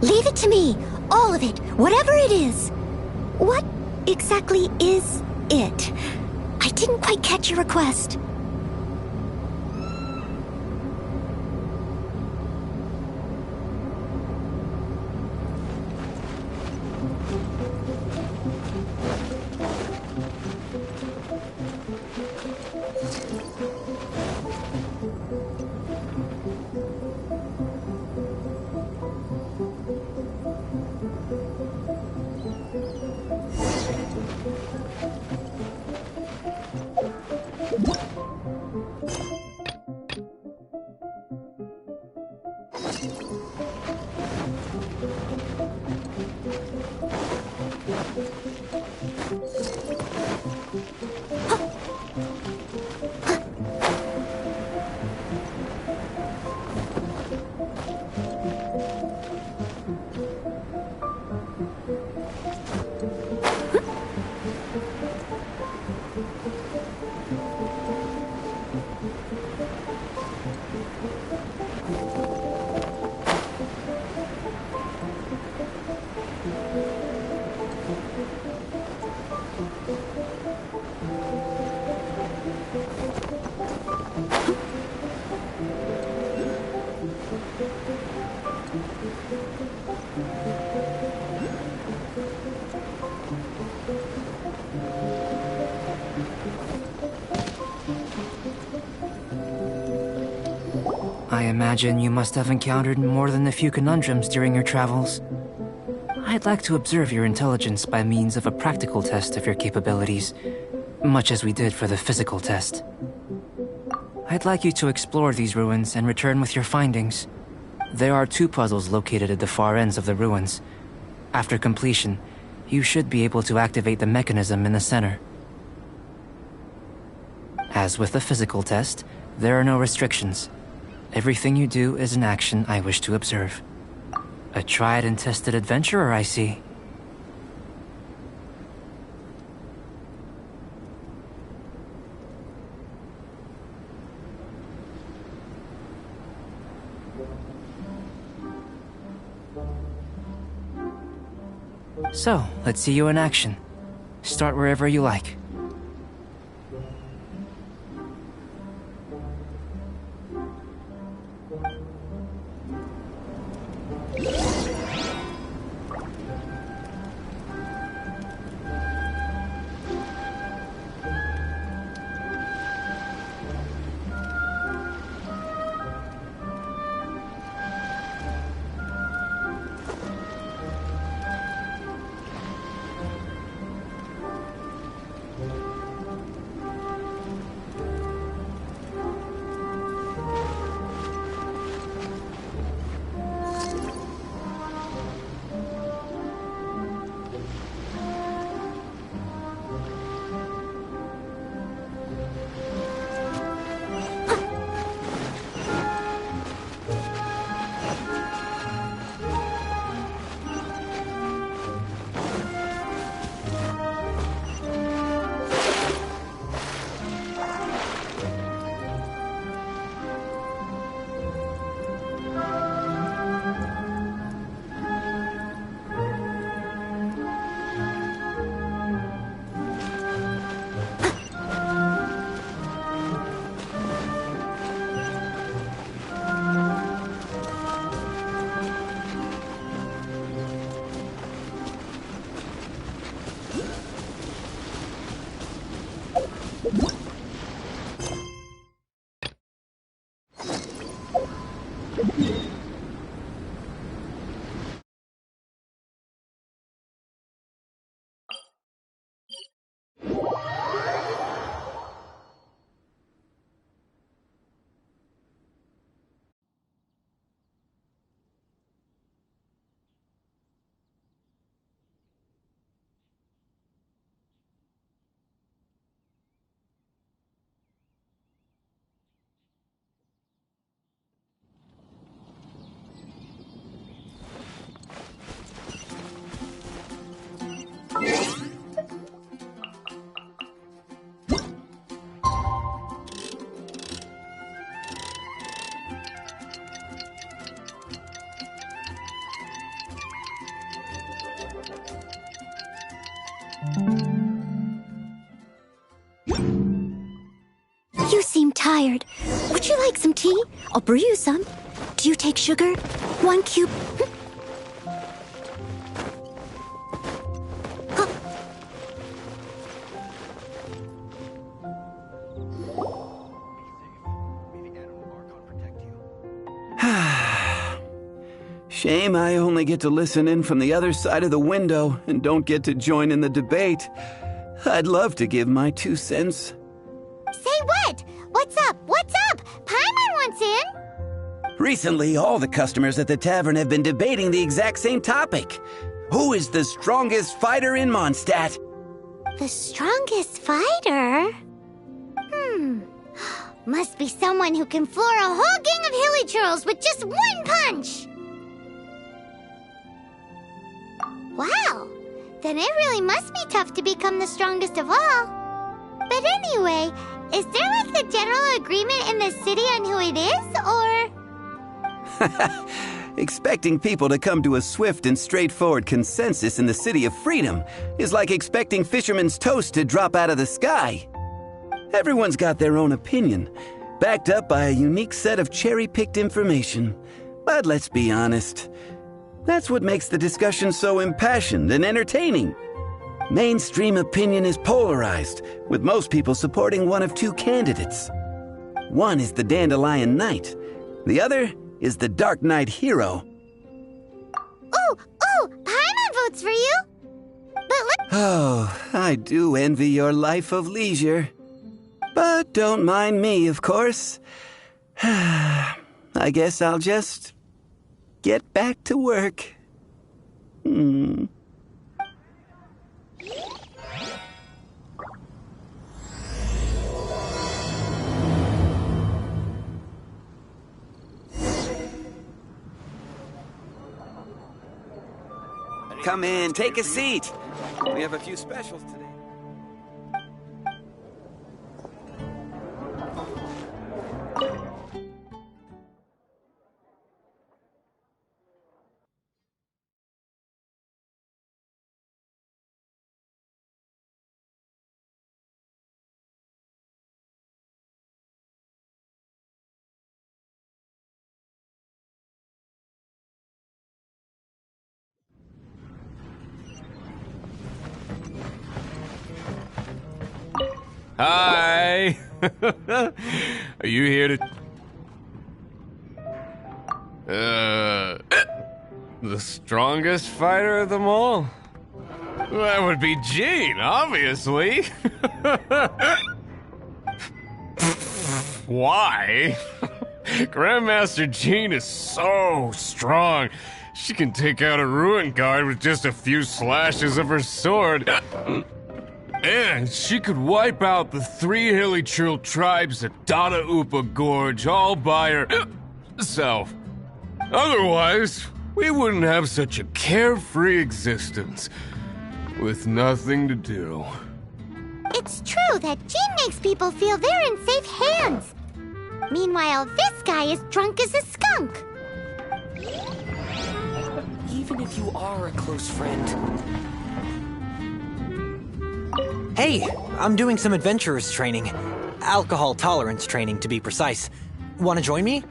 Leave it to me. All of it. Whatever it is. What exactly is it? I didn't quite catch your request. I imagine you must have encountered more than a few conundrums during your travels. I'd like to observe your intelligence by means of a practical test of your capabilities, much as we did for the physical test. I'd like you to explore these ruins and return with your findings. There are 2 puzzles located at the far ends of the ruins. After completion, you should be able to activate the mechanism in the center. As with the physical test, there are no restrictions. Everything you do is an action I wish to observe. A tried and tested adventurer, I see. So, let's see you in action. Start wherever you like. tired. Would you like some tea? I'll brew you some. Do you take sugar? 1 cube. Shame I only get to listen in from the other side of the window and don't get to join in the debate. I'd love to give my 2 cents. Say what? What's up? What's up? Paimon wants in. Recently, all the customers at the tavern have been debating the exact same topic. Who is the strongest fighter in Mondstadt? The strongest fighter? Must be someone who can floor a whole gang of hilly churls with just 1 punch. Wow, then it really must be tough to become the strongest of all. But anyway, is there like the general agreement in the city on who it is, or? Expecting people to come to a swift and straightforward consensus in the City of Freedom is like expecting fisherman's toast to drop out of the sky. Everyone's got their own opinion, backed up by a unique set of cherry-picked information. But let's be honest. That's what makes the discussion so impassioned and entertaining. Mainstream opinion is polarized, with most people supporting one of 2 candidates. One is the Dandelion Knight. The other is the Dark Knight Hero. Ooh, Paimon votes for you. But Oh, I do envy your life of leisure. But don't mind me, of course. I guess I'll just get back to work. Come in, take a seat. We have a few specials today. Hi! Are you here to... the strongest fighter of them all? That would be Jean, obviously. Why? Grandmaster Jean is so strong. She can take out a ruin guard with just a few slashes of her sword. And she could wipe out the 3 hilly churl tribes at Dada Upa Gorge all by herself. Otherwise, we wouldn't have such a carefree existence with nothing to do. it's true that Jean makes people feel they're in safe hands. Meanwhile, this guy is drunk as a skunk. Even if you are a close friend. Hey, I'm doing some adventurers training. Alcohol tolerance training, to be precise. Want to join me?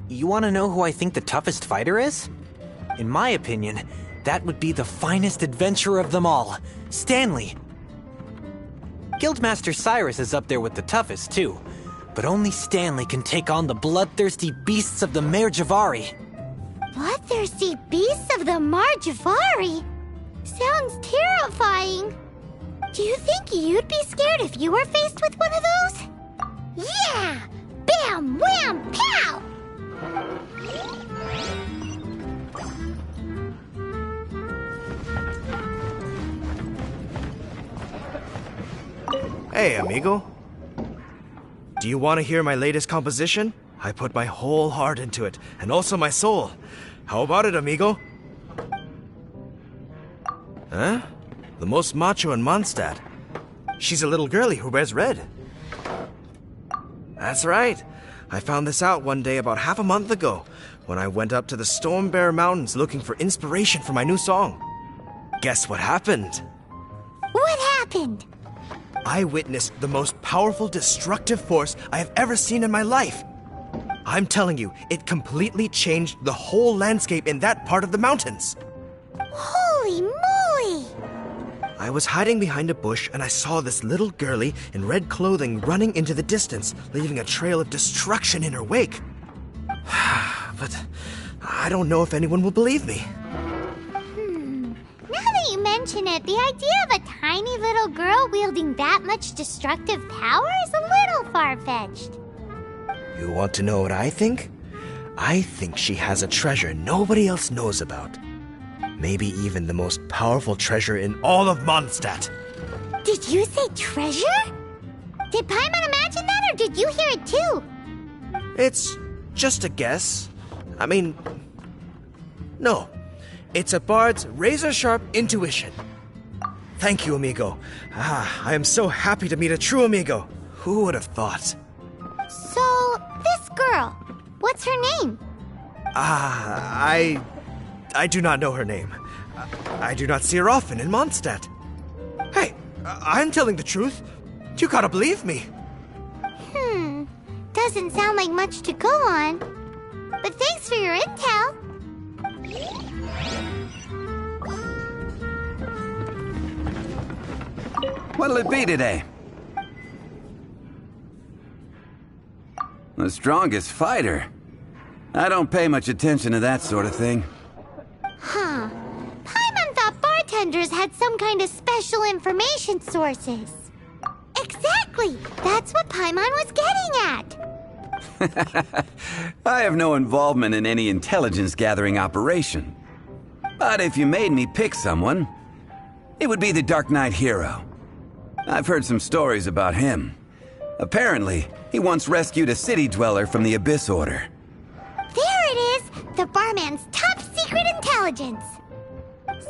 You want to know who I think the toughest fighter is? In my opinion, that would be the finest adventurer of them all, Stanley. Guildmaster Cyrus is up there with the toughest, too. But only Stanley can take on the bloodthirsty beasts of the Mare Javari. Bloodthirsty beasts of the Marjavari? Sounds terrifying. Do you think you'd be scared if you were faced with one of those? Yeah! Bam! Wham! Pow! Hey, amigo. Do you want to hear my latest composition? I put my whole heart into it, and also my soul. How about it, amigo? Huh? The most macho in Mondstadt. She's a little girlie who wears red. That's right. I found this out one day about half a month ago, when I went up to the Storm Bear Mountains looking for inspiration for my new song. Guess what happened? What happened? I witnessed the most powerful destructive force I have ever seen in my life. I'm telling you, it completely changed the whole landscape in that part of the mountains. Holy moly! I was hiding behind a bush and I saw this little girlie in red clothing running into the distance, leaving a trail of destruction in her wake. But I don't know if anyone will believe me. Now that you mention it, the idea of a tiny little girl wielding that much destructive power is a little far-fetched. You want to know what I think? I think she has a treasure nobody else knows about. Maybe even the most powerful treasure in all of Mondstadt. Did you say treasure? Did Paimon imagine that, or did you hear it too? It's just a guess. I mean, no. It's a bard's razor-sharp intuition. Thank you, amigo. I am so happy to meet a true amigo. Who would have thought? So, this girl, what's her name? I do not know her name. I do not see her often in Mondstadt. Hey, I'm telling the truth. You gotta believe me. Doesn't sound like much to go on. But thanks for your intel. What'll it be today? The strongest fighter? I don't pay much attention to that sort of thing. Huh. Paimon thought bartenders had some kind of special information sources. Exactly! That's what Paimon was getting at! I have no involvement in any intelligence-gathering operation. But if you made me pick someone, it would be the Dark Knight hero. I've heard some stories about him. Apparently, he once rescued a city dweller from the Abyss Order. There it is! The barman's top secret intelligence!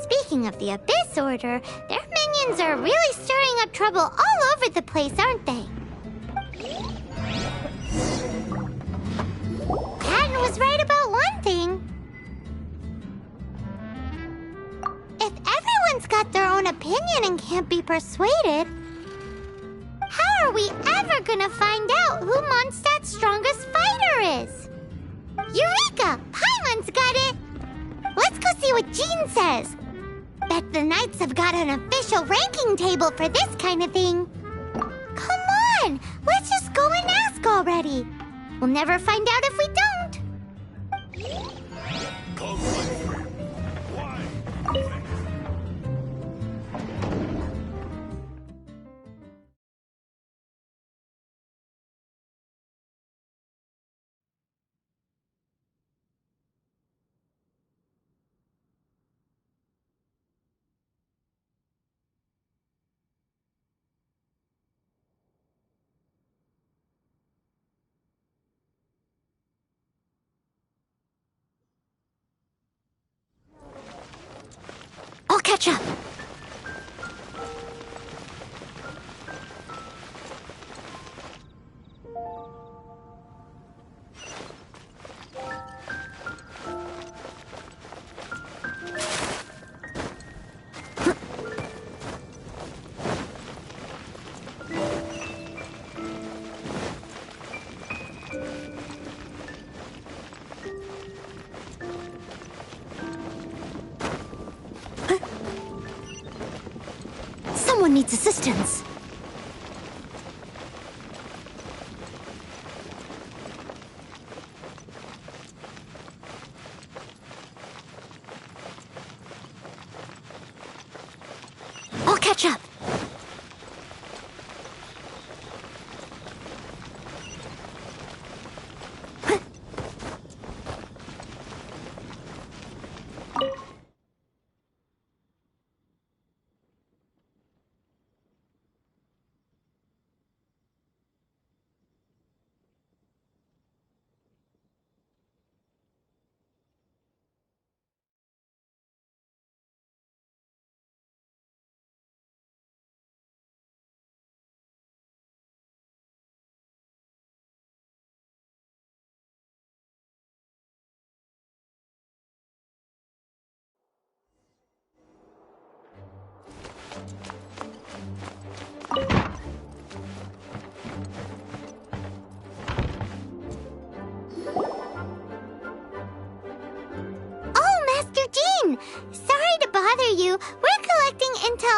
Speaking of the Abyss Order, their minions are really stirring up trouble all over the place, aren't they? Patton was right about one thing. If everyone's got their own opinion and can't be persuaded, how are we ever gonna find out who Mondstadt's strongest fighter is? Eureka! Paimon's got it! Let's go see what Jean says. Bet the Knights have got an official ranking table for this kind of thing. Come on! Let's just go and ask already. We'll never find out if we don't. I'll catch up. Someone needs assistance. I'll catch up.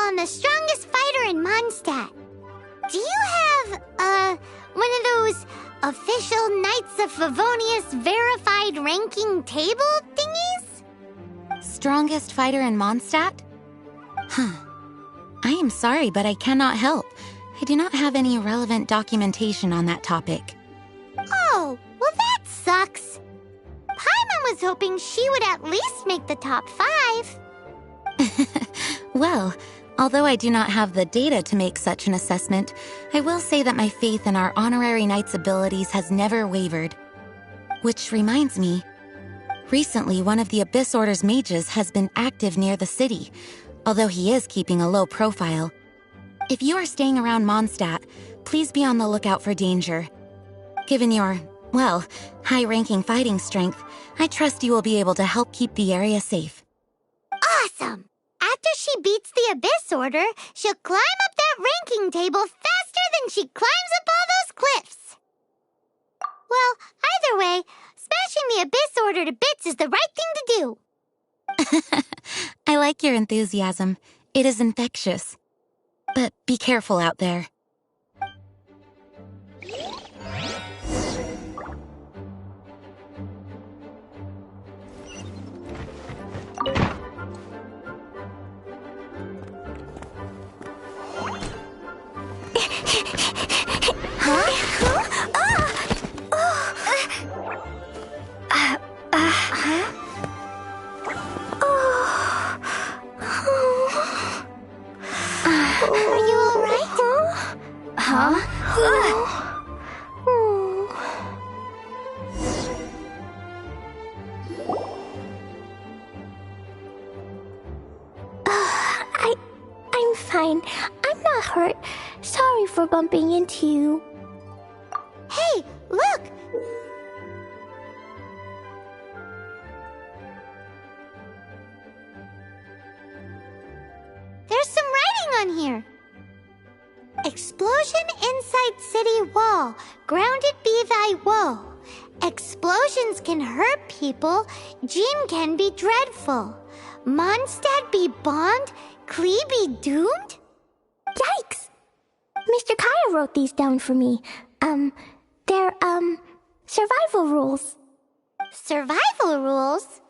on the strongest fighter in Mondstadt. Do you have, one of those official Knights of Favonius verified ranking table thingies? Strongest fighter in Mondstadt? Huh. I am sorry, but I cannot help. I do not have any relevant documentation on that topic. Oh, well that sucks. Paimon was hoping she would at least make the top 5. Well, although I do not have the data to make such an assessment, I will say that my faith in our honorary knight's abilities has never wavered. Which reminds me, recently one of the Abyss Order's mages has been active near the city, although he is keeping a low profile. If you are staying around Mondstadt, please be on the lookout for danger. Given your, well, high-ranking fighting strength, I trust you will be able to help keep the area safe. Awesome! After she beats the Abyss Order, she'll climb up that ranking table faster than she climbs up all those cliffs. Well, either way, smashing the Abyss Order to bits is the right thing to do. I like your enthusiasm. It is infectious. But be careful out there. Are you alright? I'm fine. I'm not hurt. Sorry for bumping into you. Hey, look! There's some writing on here. Explosion inside city wall. Grounded be thy woe. Explosions can hurt people. Jean can be dreadful. Mondstadt be bombed. Klee be doomed? Yikes! Mr. Kaya wrote these down for me. They're, survival rules. Survival rules?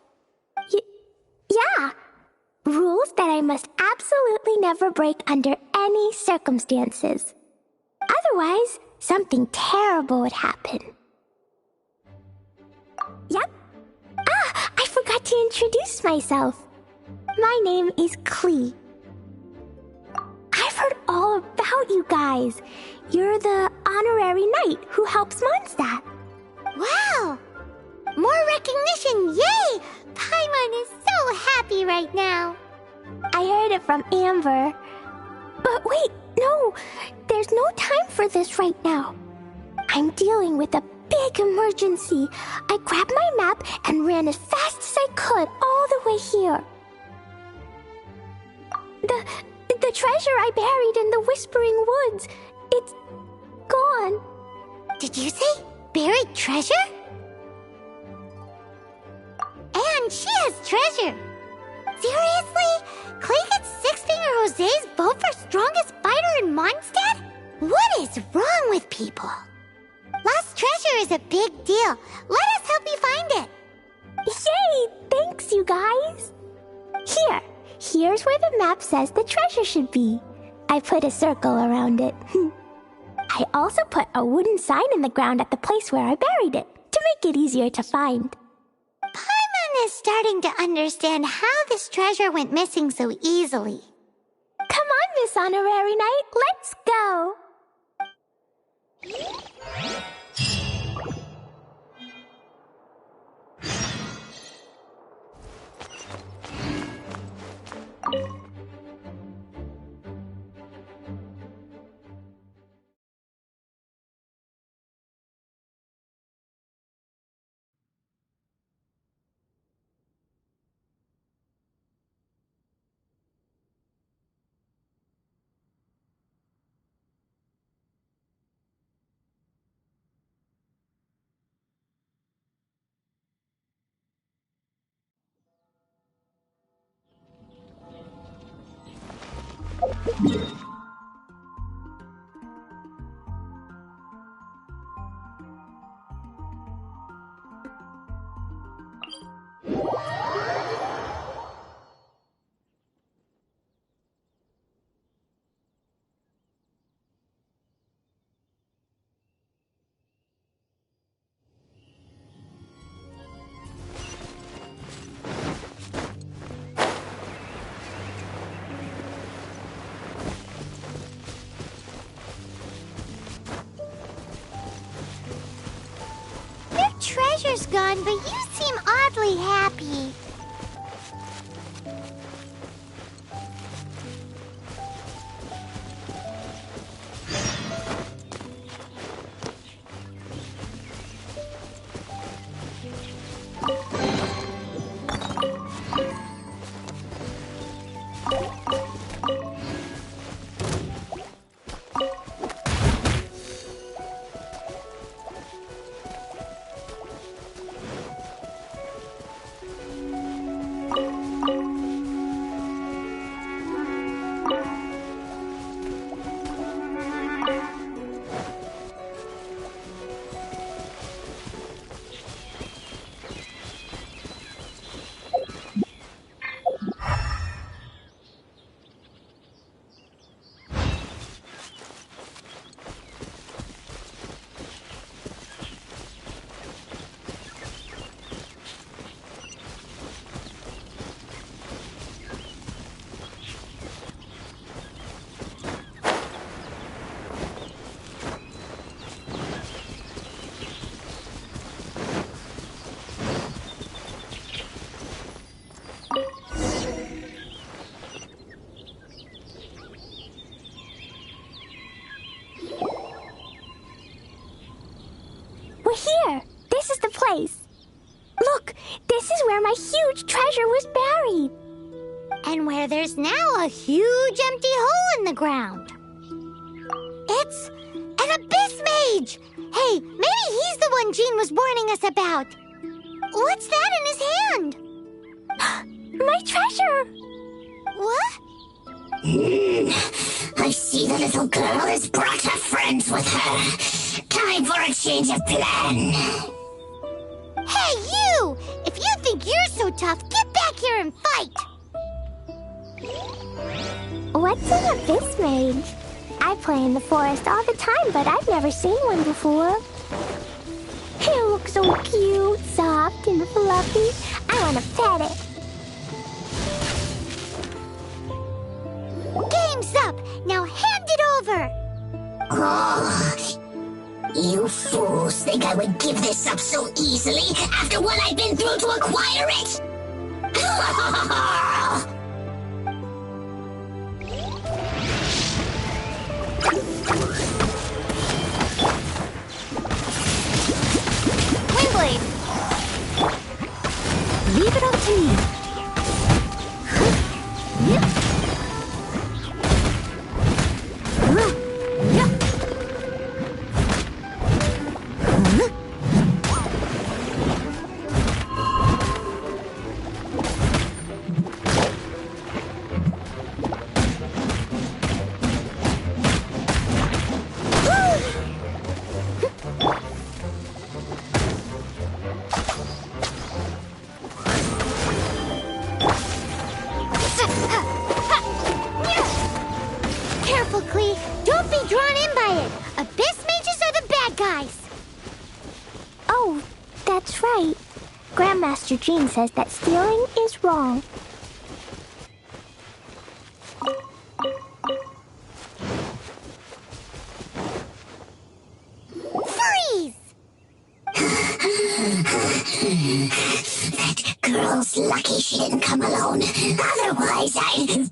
Yeah. Rules that I must absolutely never break under any circumstances. Otherwise, something terrible would happen. Yep. I forgot to introduce myself. My name is Klee. I've heard all about you guys. You're the honorary knight who helps Mondstadt. Wow! More recognition, yay! Paimon is so happy right now. I heard it from Amber. But wait, no, there's no time for this right now. I'm dealing with a big emergency. I grabbed my map and ran as fast as I could all the way here. The treasure I buried in the Whispering Woods, it's gone. Did you say buried treasure? And she has treasure. Seriously? Klee gets Six Finger Jose's vote for strongest fighter in Mondstadt? What is wrong with people? Lost treasure is a big deal. Let us help you find it. Yay! Thanks, you guys. Here's where the map says the treasure should be. I put a circle around it. I also put a wooden sign in the ground at the place where I buried it, to make it easier to find. Paimon is starting to understand how this treasure went missing so easily. Come on, Miss Honorary Knight, let's go! treasure's gone, but you seem oddly happy. We're here. This is the place. Look, this is where my huge treasure was buried. And where there's now a huge empty hole in the ground. It's an abyss mage! Hey, maybe he's the one Jean was warning us about. What's that in his hand? My treasure! What? I see the little girl has brought her friends with her. Time for a change of plan. Hey, you! If you think you're so tough, get back here and fight! What's an abyss mage? I play in the forest all the time, but I've never seen one before. It looks so cute, soft, and fluffy. I want to pet it. Game's up! Now hand it over! Oh, you fools think I would give this up so easily after what I've been through to acquire it? Windblade! Leave it up to me. Careful, Klee. Don't be drawn in by it. Abyss mages are the bad guys. Oh, that's right. Grandmaster Jean says that stealing is wrong. Freeze! That girl's lucky she didn't come alone. Otherwise, I...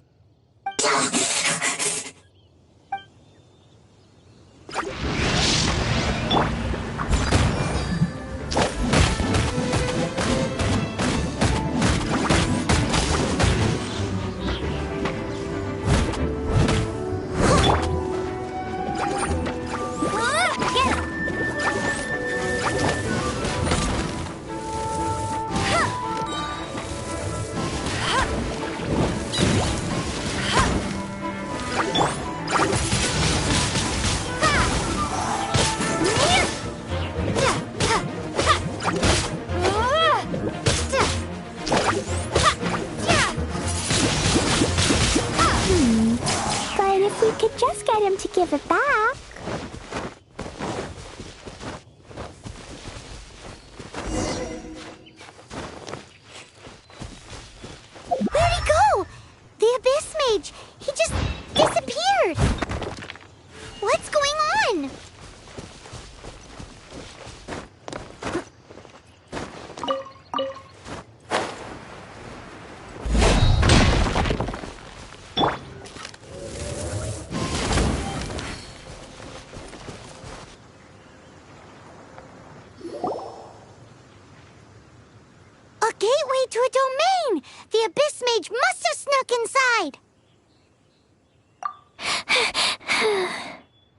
gateway to a domain! The Abyss Mage must have snuck inside!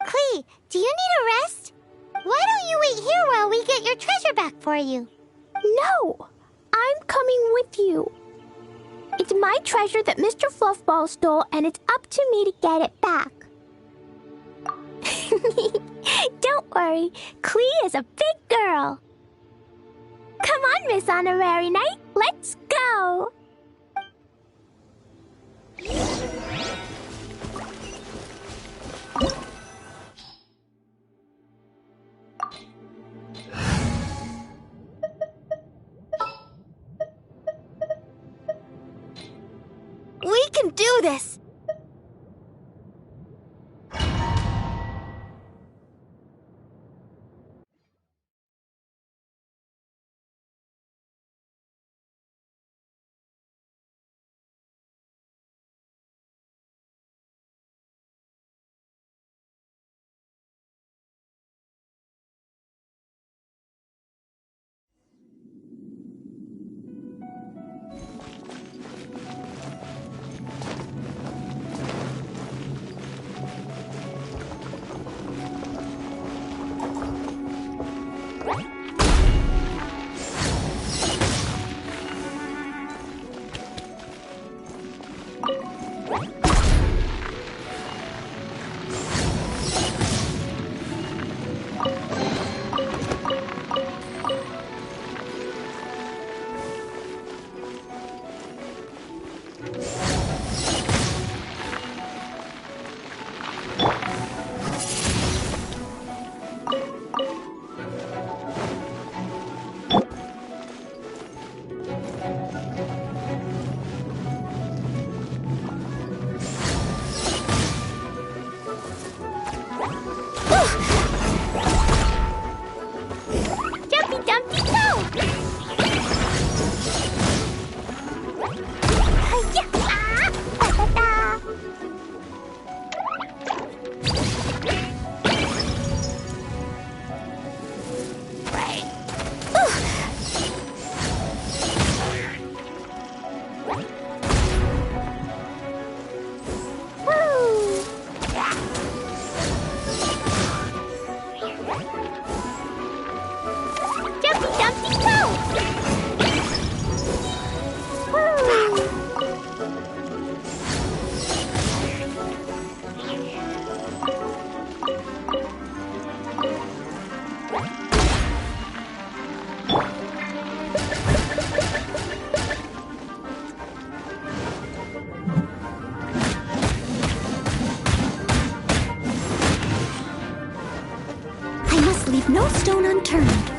Klee, do you need a rest? Why don't you wait here while we get your treasure back for you? No! I'm coming with you. It's my treasure that Mr. Fluffball stole, and it's up to me to get it back. Don't worry, Klee is a big girl. Come on, Miss Honorary Knight, let's go! We can do this! Leave no stone unturned.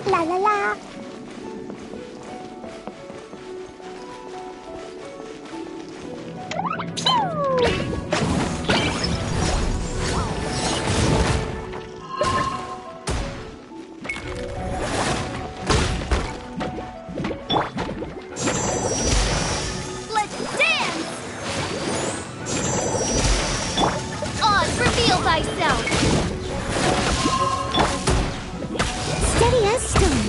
La la la. reveal thyself! Steady as stone.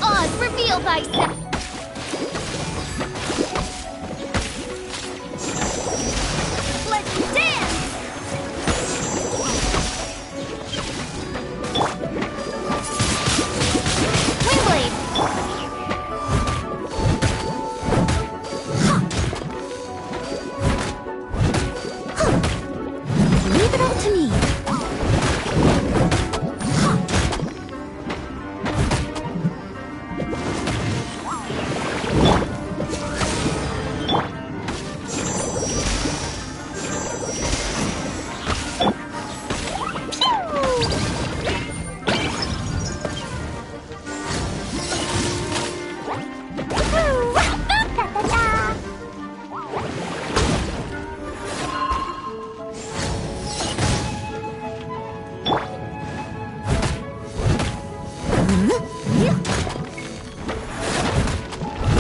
Oz, reveal thyself! Let's dance! Windblade! Leave it all to me.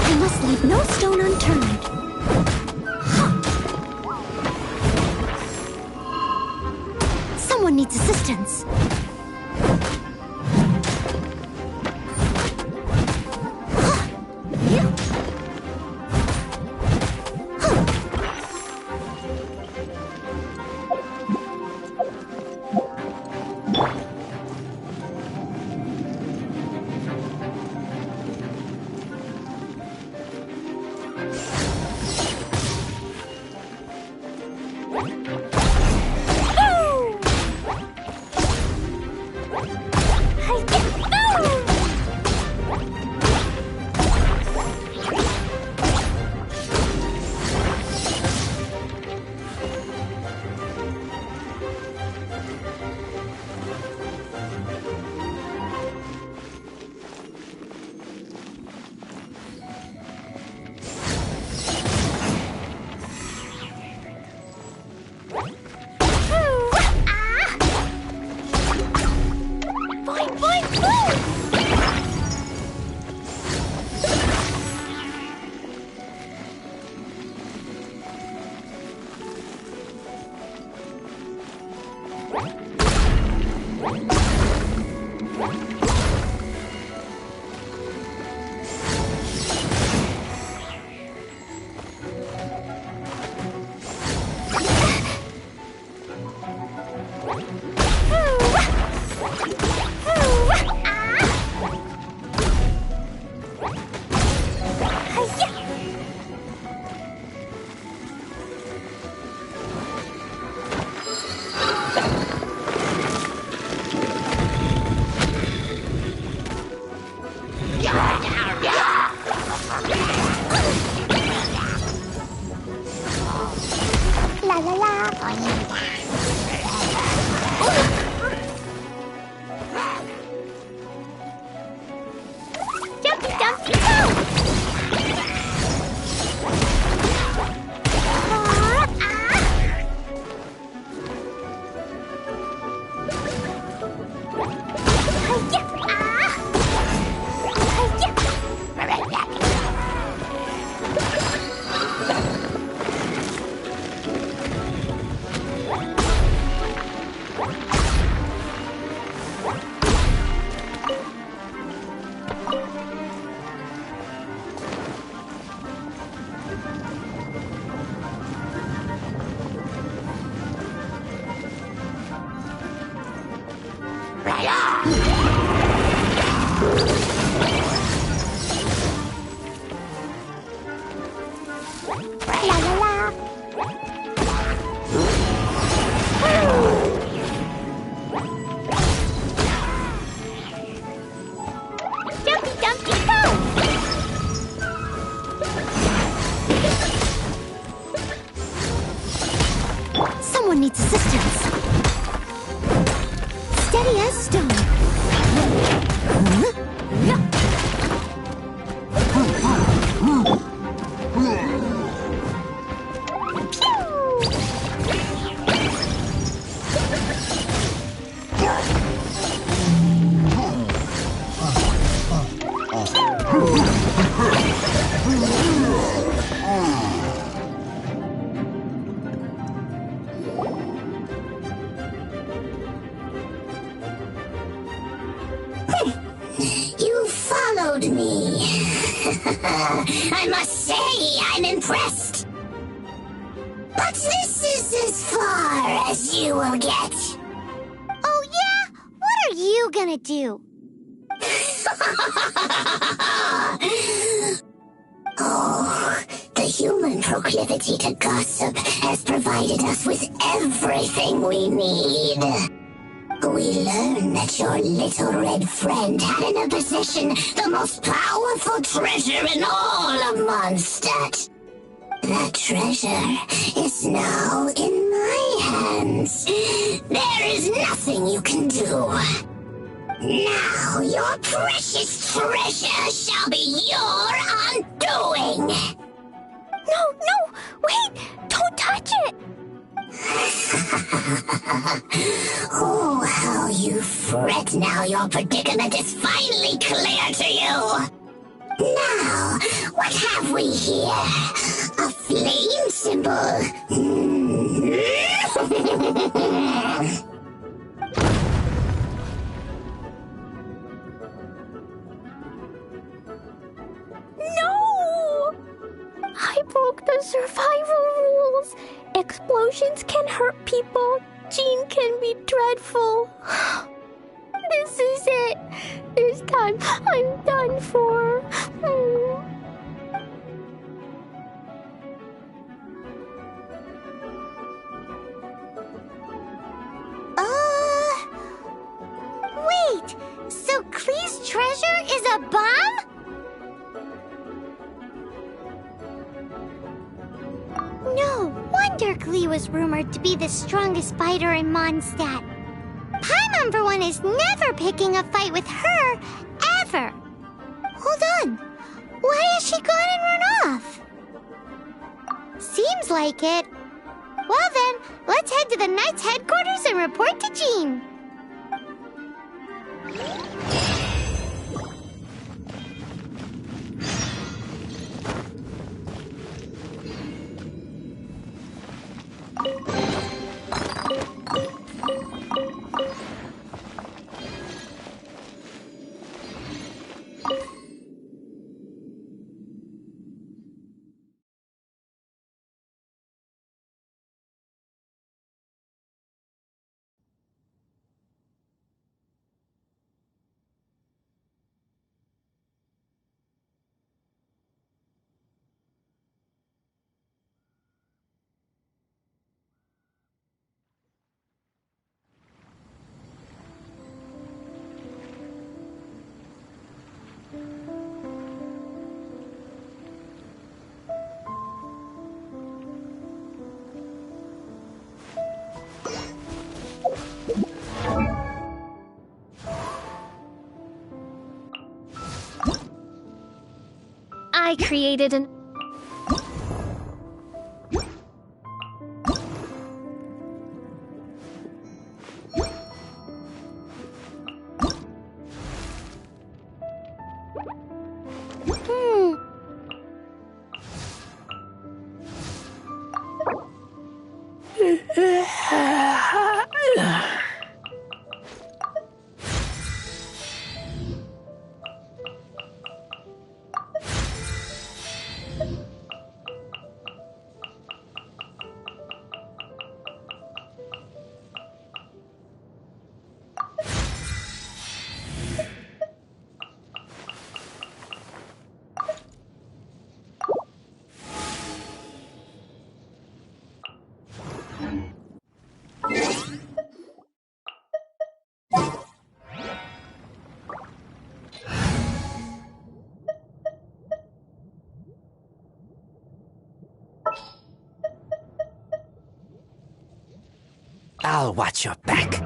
I must leave no stone unturned. Someone needs assistance. Someone needs assistance. Steady as stone. say I'm impressed. But this is as far as you will get. Oh yeah? What are you gonna do? Oh, the human proclivity to gossip has provided us with everything we need. We learned that your little red friend had in her possession the most powerful treasure in all of Mondstadt. That treasure is now in my hands. There is nothing you can do. Now your precious treasure shall be your undoing. No, wait! Don't touch it! Oh, how you fret now your predicament is finally clear to you. Now, what have we here? A flame symbol. No! I broke the survival rules. Explosions can hurt people. Jean can be dreadful. This is it. This time, I'm done for. Wait! So Klee's treasure is a bomb? No wonder Klee was rumored to be the strongest fighter in Mondstadt. Paimon, for one, is never picking a fight with her, ever. Hold on. Why has she gone and run off? Seems like it. Well then, let's head to the Knights headquarters and report to Jean. I created an... I'll watch your back.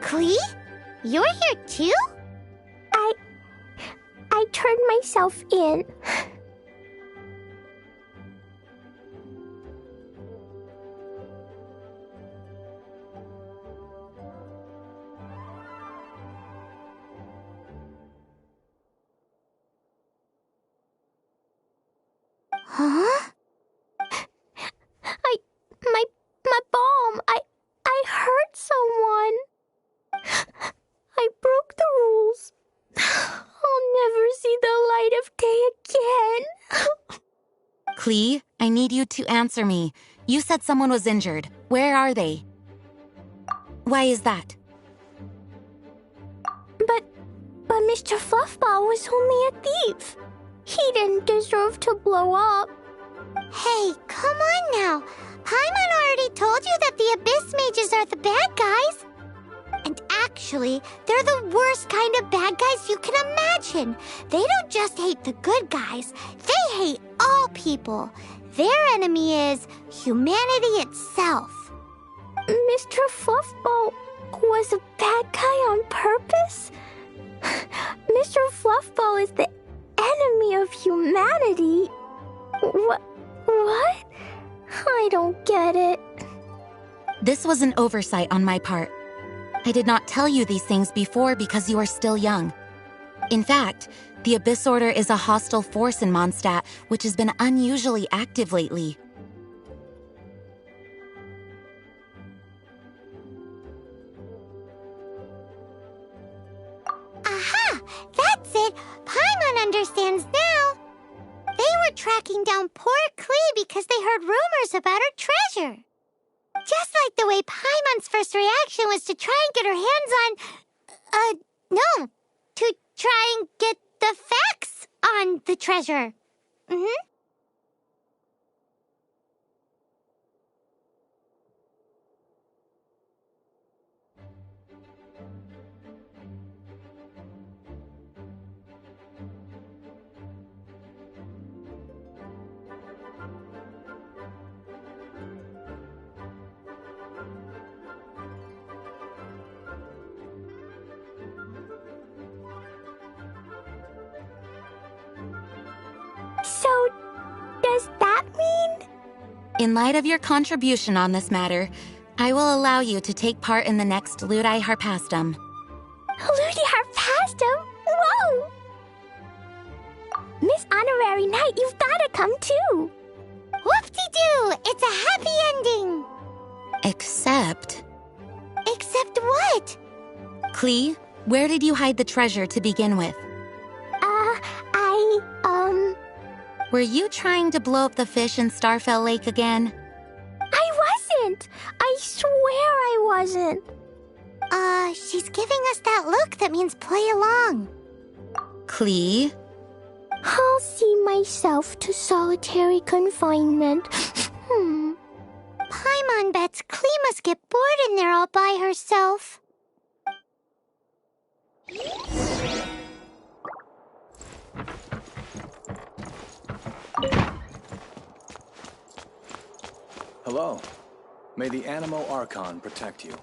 Klee? You're here too? I turned myself in. Huh? My bomb. I hurt someone. I broke the rules. I'll never see the light of day again. Klee, I need you to answer me. You said someone was injured. Where are they? Why is that? But Mr. Fluffball was only a thief. He didn't deserve to blow up. Hey, come on now. Paimon already told you that the Abyss Mages are the bad guys. And actually, they're the worst kind of bad guys you can imagine. They don't just hate the good guys. They hate all people. Their enemy is humanity itself. Mr. Fluffball was a bad guy on purpose? Mr. Fluffball is the enemy of humanity? What? I don't get it. This was an oversight on my part. I did not tell you these things before because you are still young. In fact, the Abyss Order is a hostile force in Mondstadt, which has been unusually active lately. Aha! That's it! Paimon understands now! They were tracking down poor Klee because they heard rumors about her treasure. Just like the way Paimon's first reaction was to try and get her hands on... to try and get the facts on the treasure. So, does that mean? In light of your contribution on this matter, I will allow you to take part in the next Ludi Harpastum. Ludi Harpastum? Whoa! Miss Honorary Knight, you've gotta come too! Whoop-de-doo! It's a happy ending! Except... Except what? Klee, where did you hide the treasure to begin with? I Were you trying to blow up the fish in Starfell Lake again? I wasn't! I swear I wasn't! She's giving us that look that means play along. Klee? I'll see myself to solitary confinement. Paimon bets Klee must get bored in there all by herself. Hello. May the Animo Archon protect you.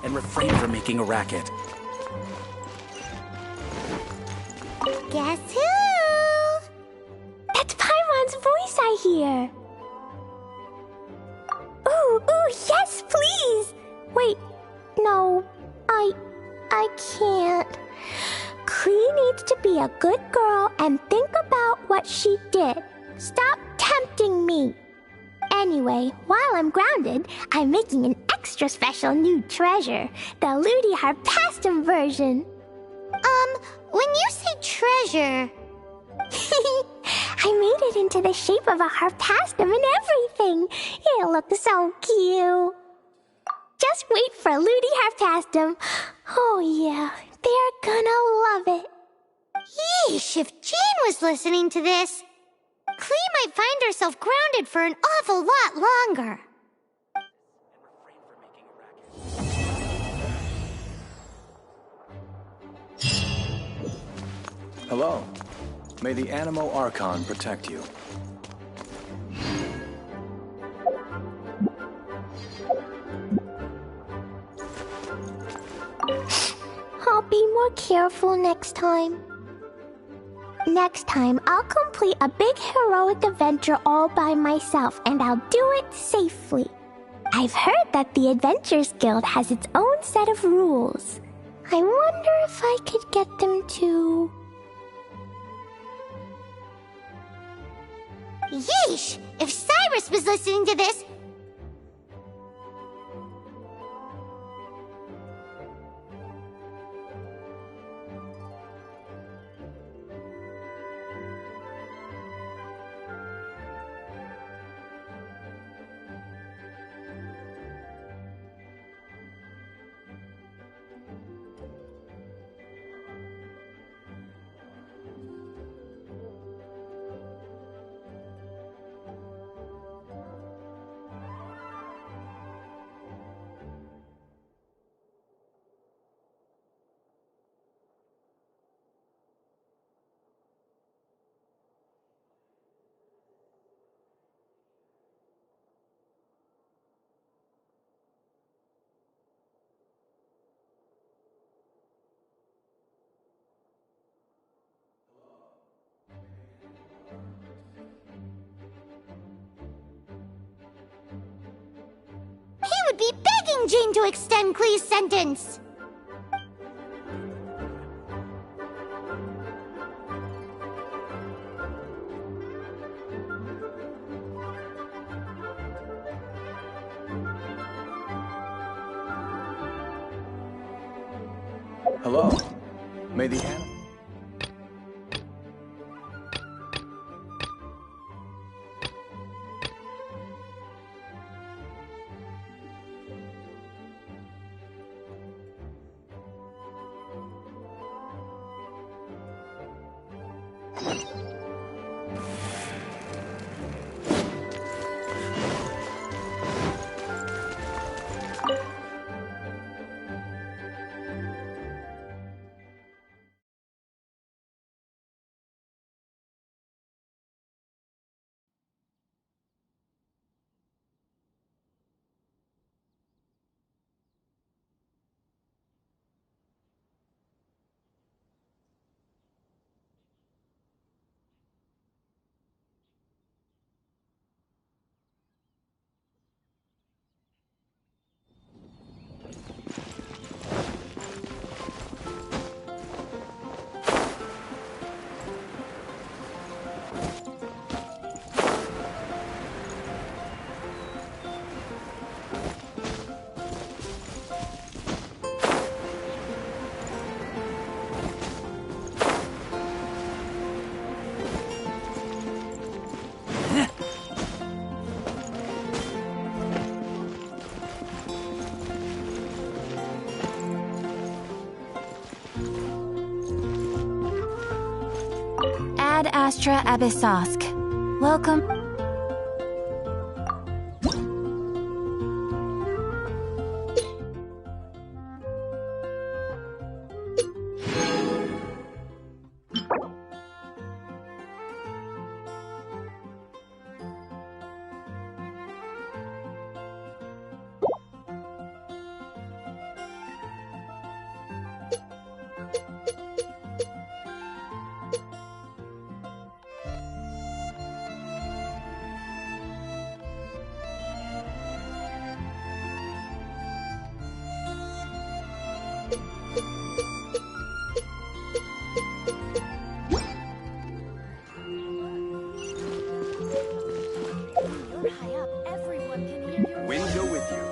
And refrain from making a racket. Guess who? That's Paimon's voice I hear. Ooh, yes, please! Wait, no, I can't. Klee needs to be a good girl and think about what she did. Stop tempting me. Anyway, while I'm grounded, I'm making an extra special new treasure, the Ludi Harpastum version. When you say treasure... I made it into the shape of a Harpastum and everything. It'll look so cute. Just wait for Ludi Harpastum. Oh yeah, they're gonna love it. Yeesh, if Jean was listening to this, Klee might find herself grounded for an awful lot longer. Hello. May the Animo Archon protect you. I'll be more careful next time. Next time, I'll complete a big heroic adventure all by myself, and I'll do it safely. I've heard that the Adventures Guild has its own set of rules. I wonder if I could get them to... Yeesh! If Cyrus was listening to this... would be begging Jane to extend Clee's sentence. Hello. May the animal... Ad Astra Abyssosk. Welcome. Wind go with you.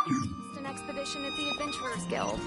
Just an expedition at the Adventurers Guild.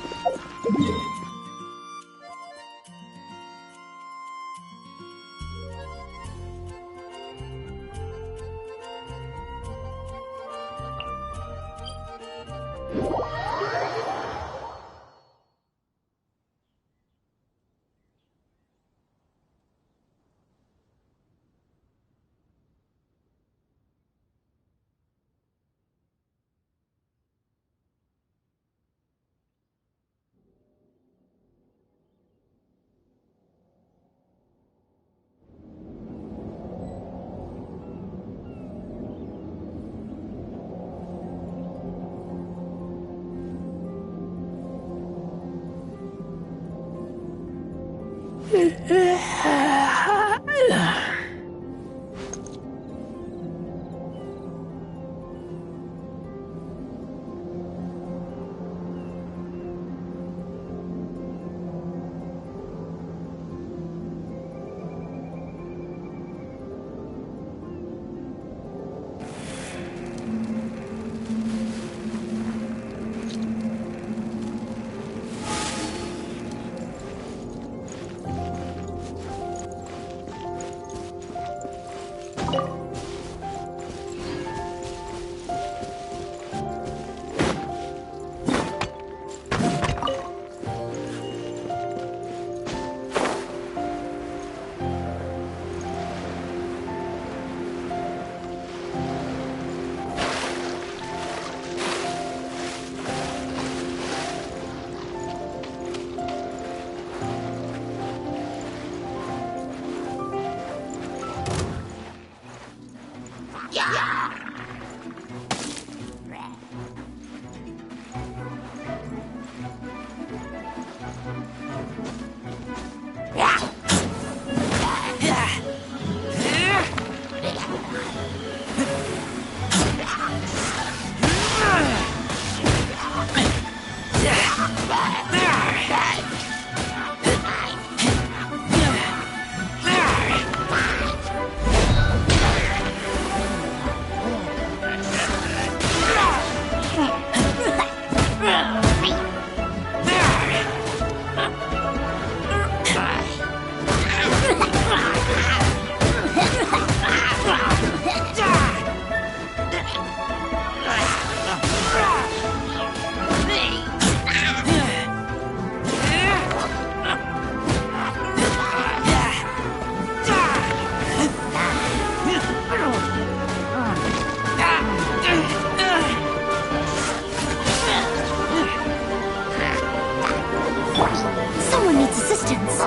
Someone needs assistance.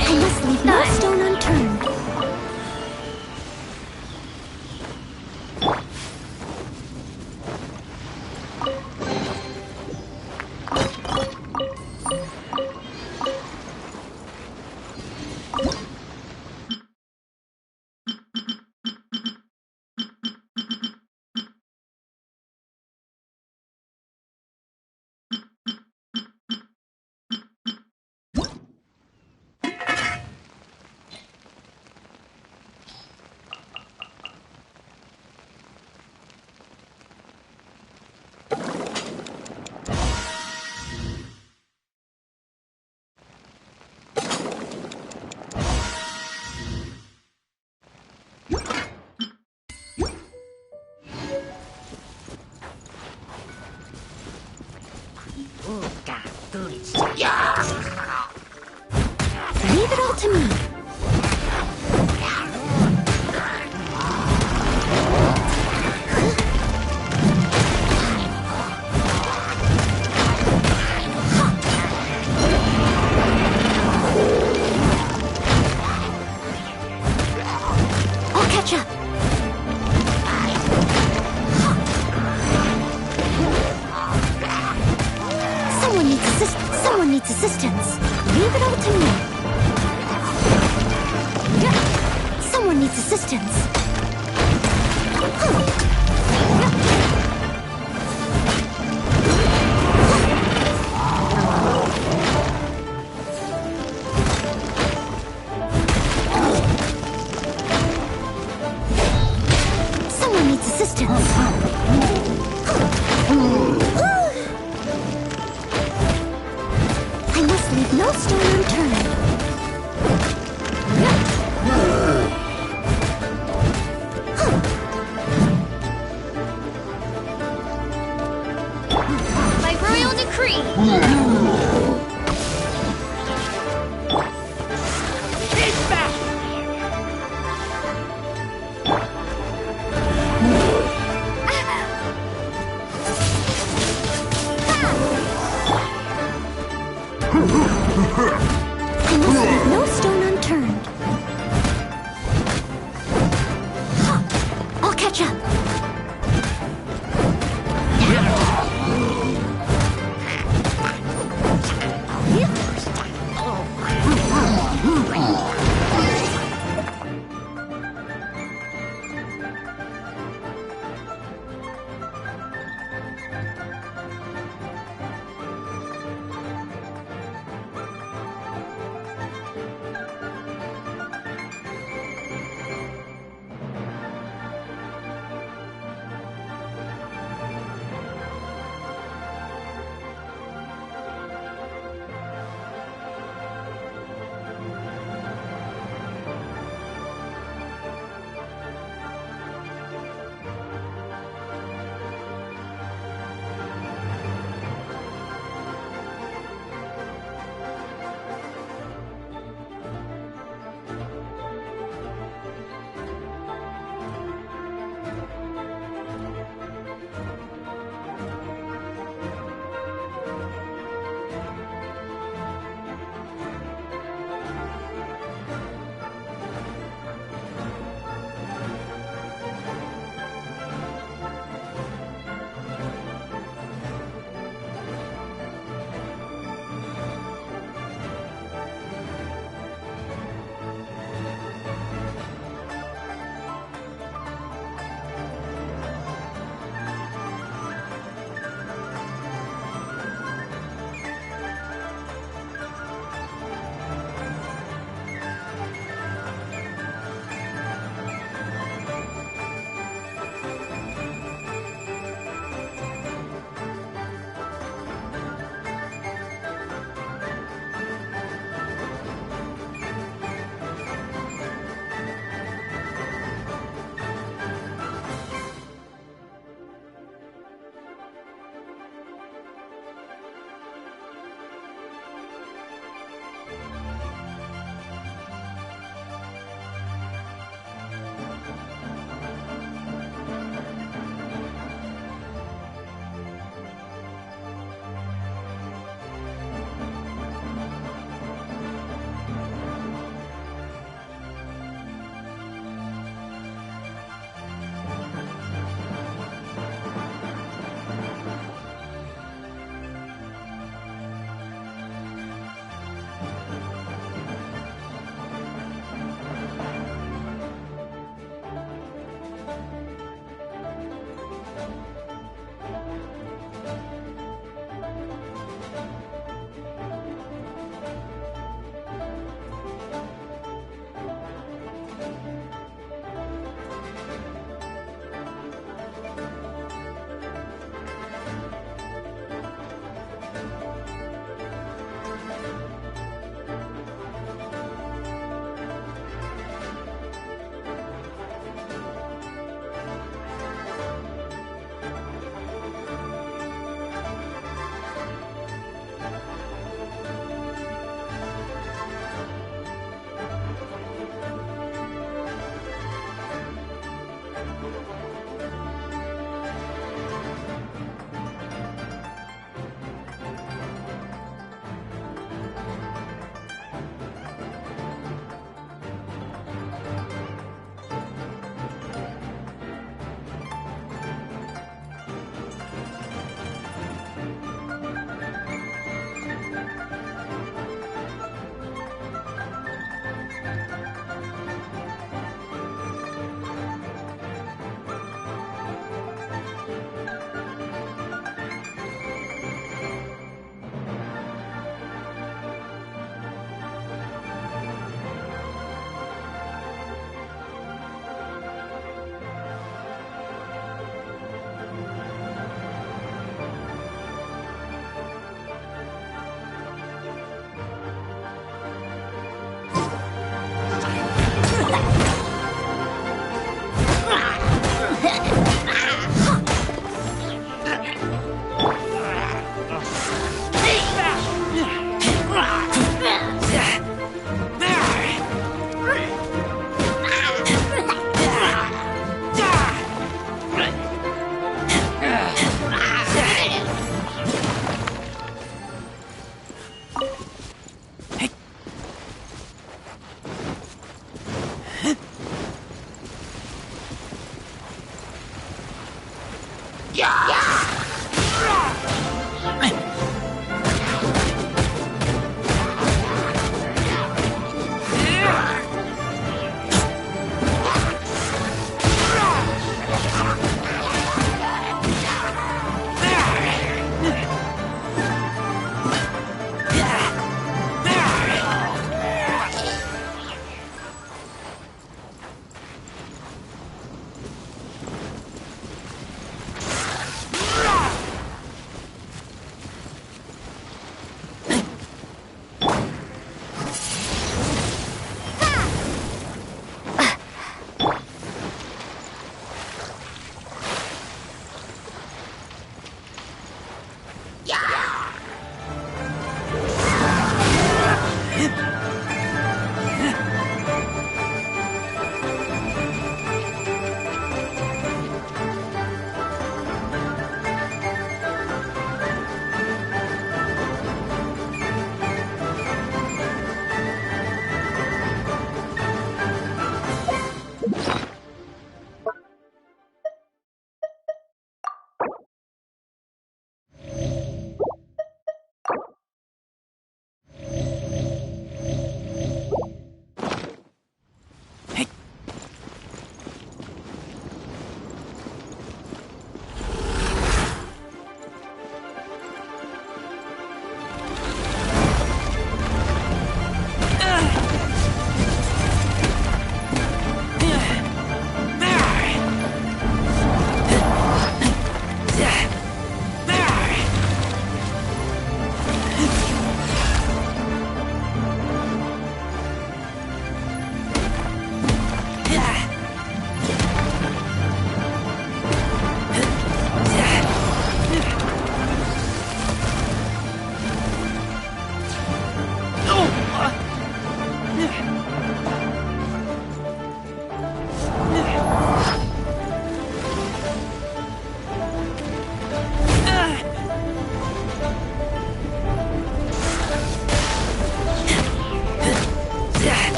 I must leave no stone unturned. Leave it all to me. I'll catch up. Someone needs assistance. Leave it all to me. Someone needs assistance.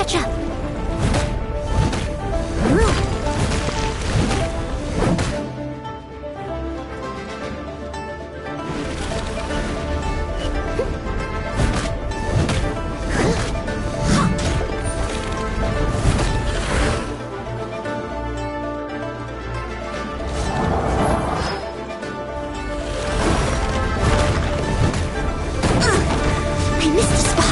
catch up. I missed a spot.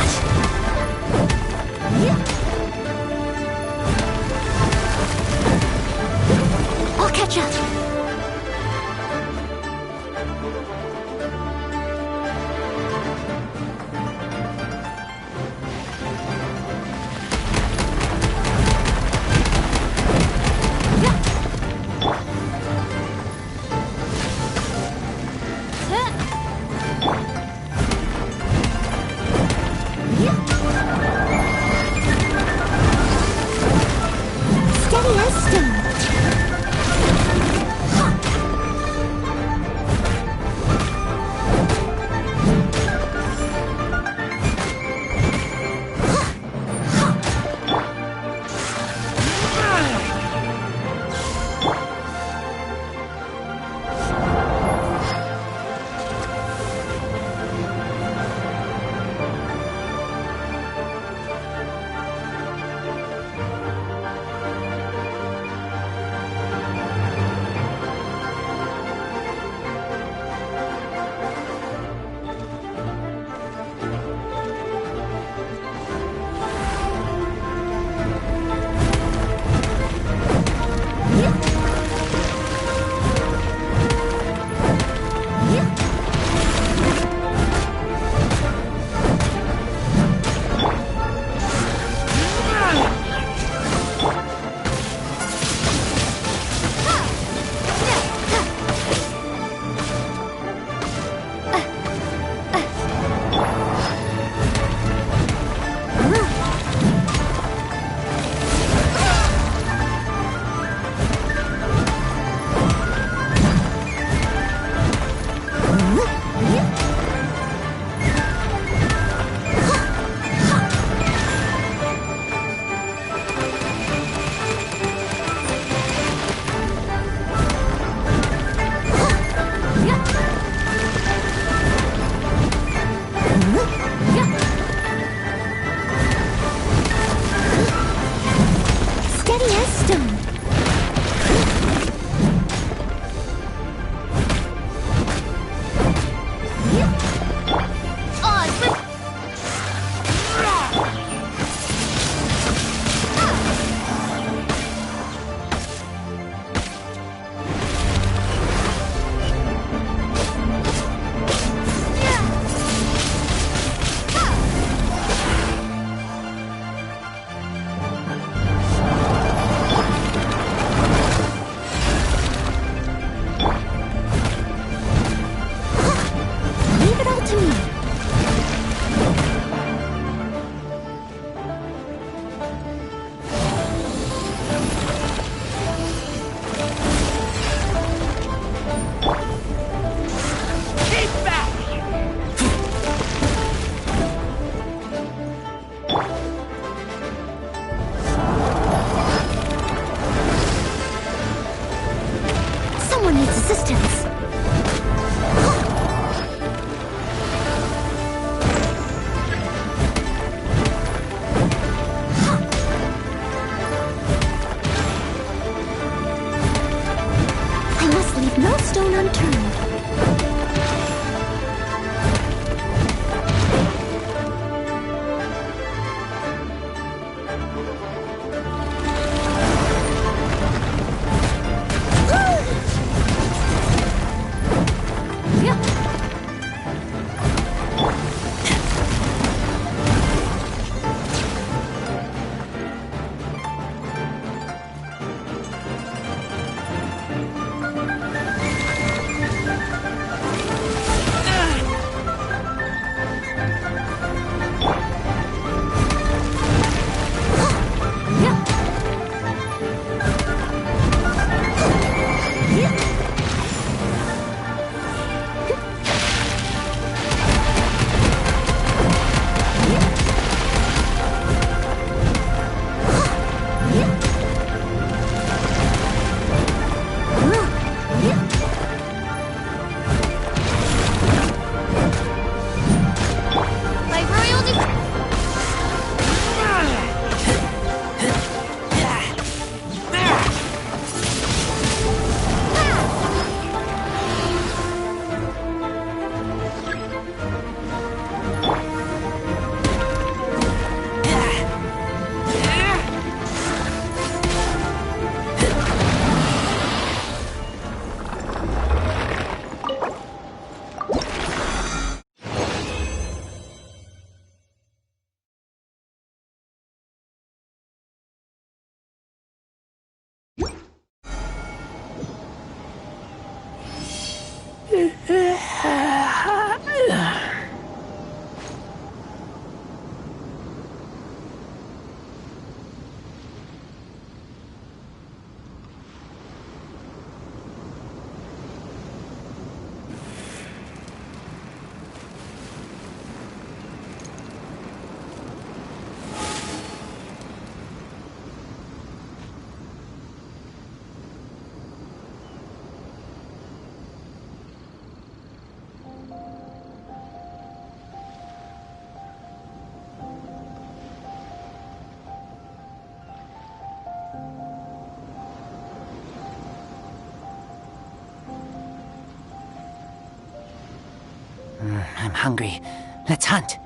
I'm hungry. Let's hunt.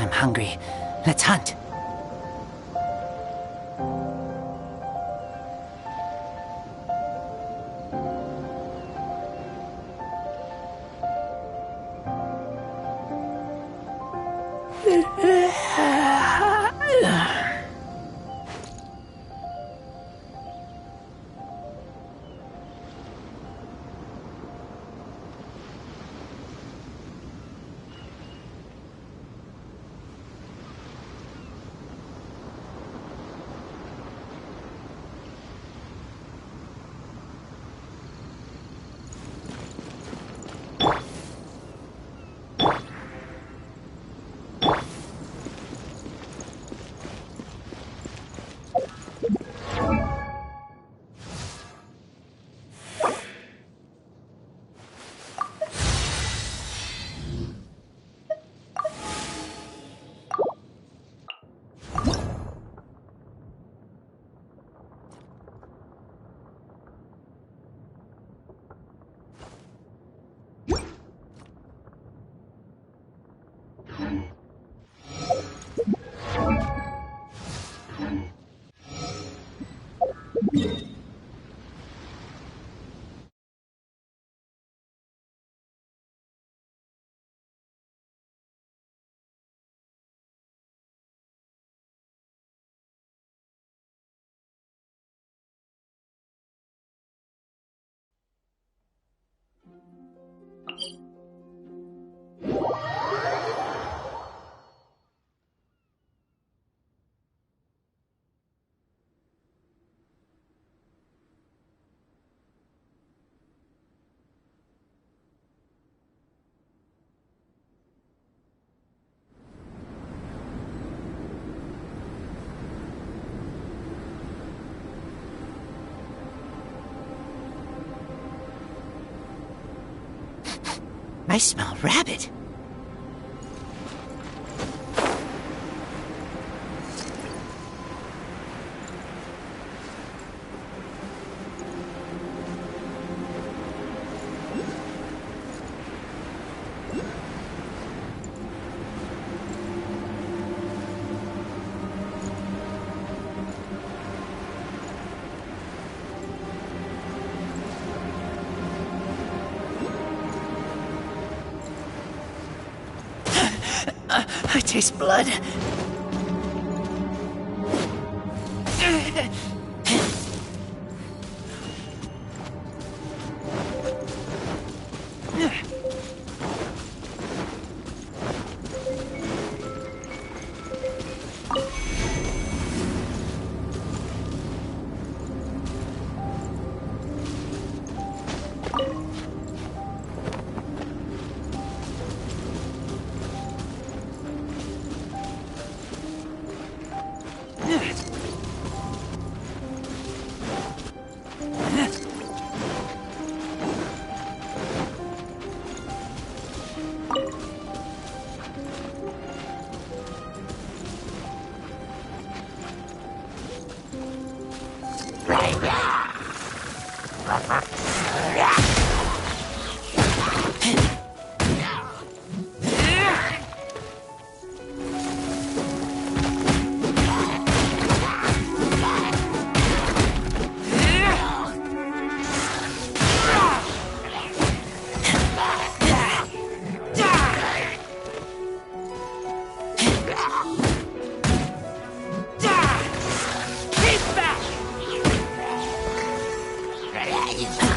I'm hungry. Let's hunt. I smell rabbit. I taste blood. Keep back!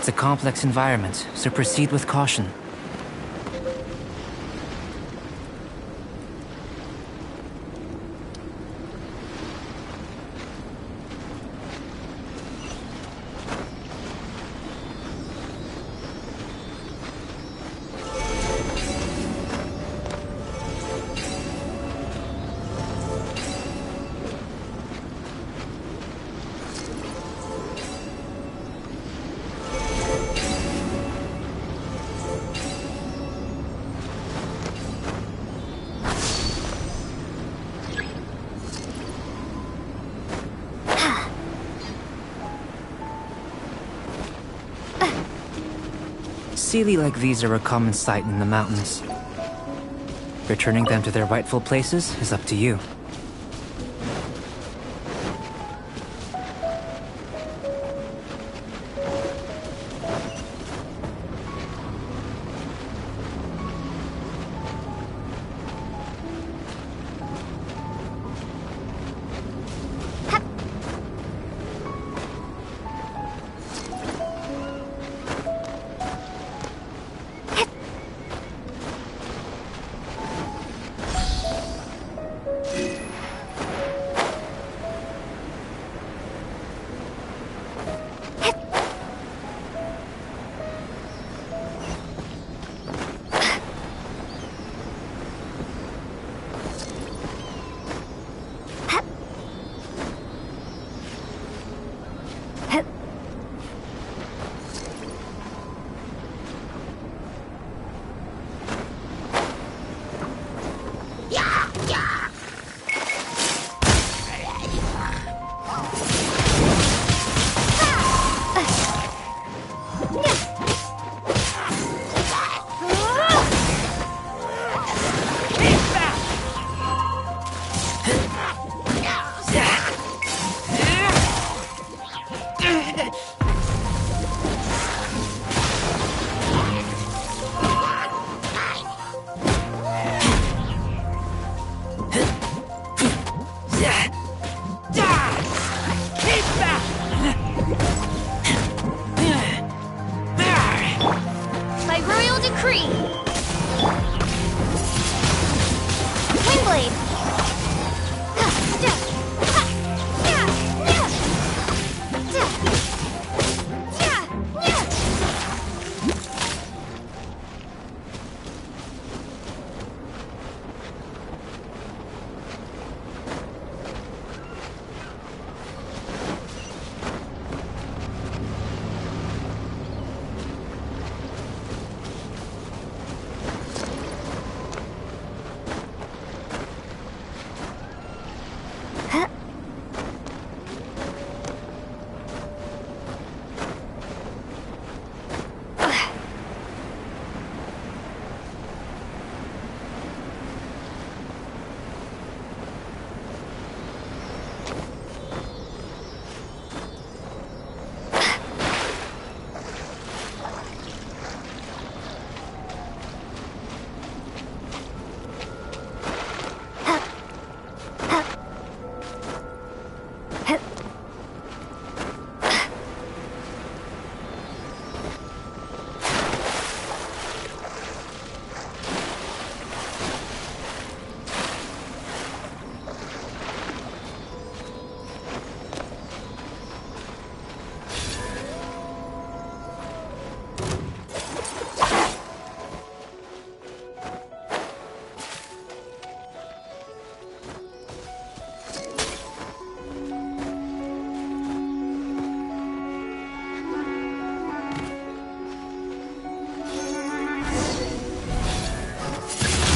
It's a complex environment, so proceed with caution. Sealy like these are a common sight in the mountains. Returning them to their rightful places is up to you.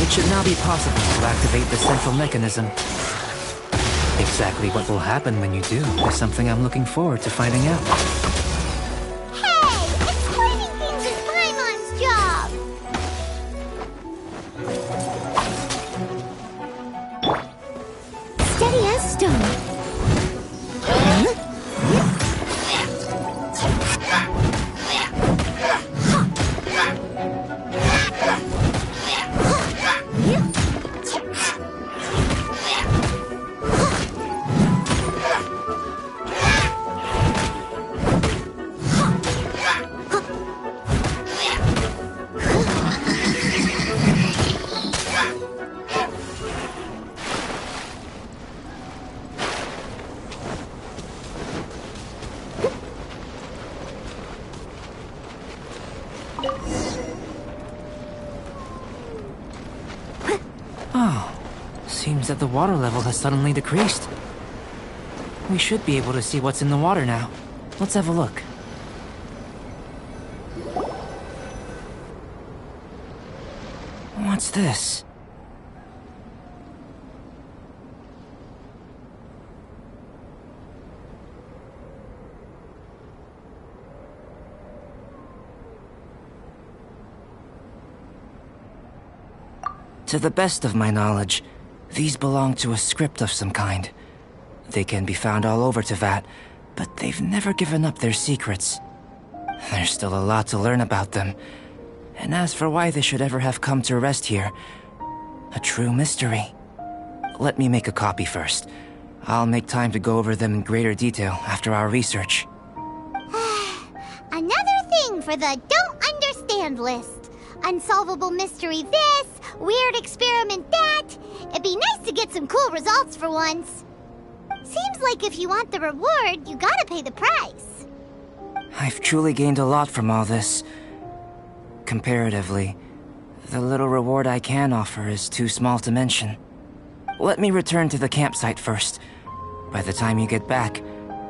It should now be possible to activate the central mechanism. Exactly what will happen when you do is something I'm looking forward to finding out. Hey! Explaining things is Paimon's job! Steady as stone. Seems that the water level has suddenly decreased. We should be able to see what's in the water now. Let's have a look. What's this? To the best of my knowledge, these belong to a script of some kind. They can be found all over Teyvat, but they've never given up their secrets. There's still a lot to learn about them. And as for why they should ever have come to rest here, a true mystery. Let me make a copy first. I'll make time to go over them in greater detail after our research. Another thing for the don't understand list. Unsolvable mystery this, weird experiment that. It'd be nice to get some cool results for once. Seems like if you want the reward, you gotta pay the price. I've truly gained a lot from all this. Comparatively, the little reward I can offer is too small to mention. Let me return to the campsite first. By the time you get back,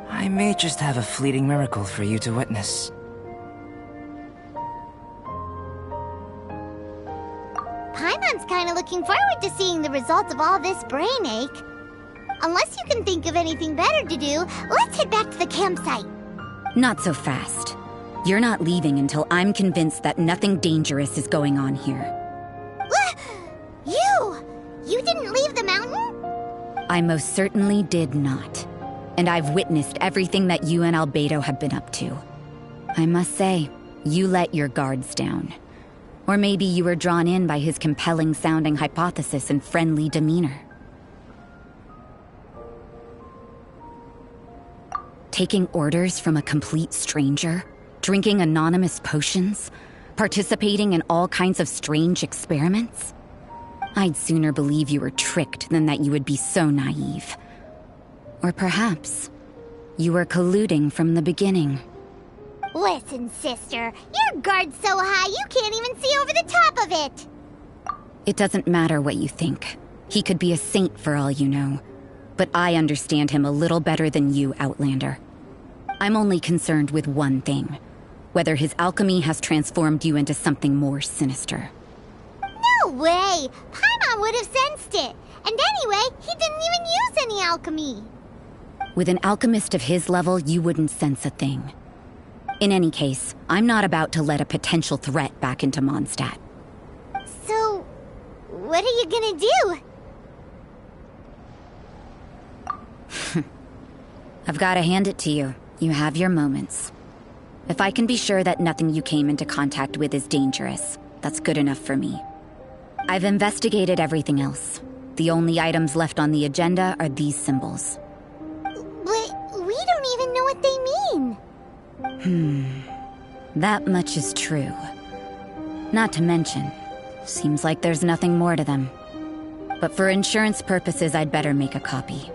I may just have a fleeting miracle for you to witness. Paimon's kinda looking forward to seeing the results of all this brain ache. Unless you can think of anything better to do, let's head back to the campsite. Not so fast. You're not leaving until I'm convinced that nothing dangerous is going on here. You didn't leave the mountain? I most certainly did not. And I've witnessed everything that you and Albedo have been up to. I must say, you let your guards down. Or maybe you were drawn in by his compelling-sounding hypothesis and friendly demeanor. Taking orders from a complete stranger, drinking anonymous potions, participating in all kinds of strange experiments? I'd sooner believe you were tricked than that you would be so naive. Or perhaps, you were colluding from the beginning. Listen, sister, your guard's so high you can't even see over the top of it! It doesn't matter what you think. He could be a saint for all you know. But I understand him a little better than you, Outlander. I'm only concerned with one thing. Whether his alchemy has transformed you into something more sinister. No way! Paimon would have sensed it! And anyway, he didn't even use any alchemy! With an alchemist of his level, you wouldn't sense a thing. In any case, I'm not about to let a potential threat back into Mondstadt. So, what are you gonna do? I've gotta hand it to you. You have your moments. If I can be sure that nothing you came into contact with is dangerous, that's good enough for me. I've investigated everything else. The only items left on the agenda are these symbols. But we don't even know what they mean. That much is true. Not to mention, seems like there's nothing more to them. But for insurance purposes, I'd better make a copy.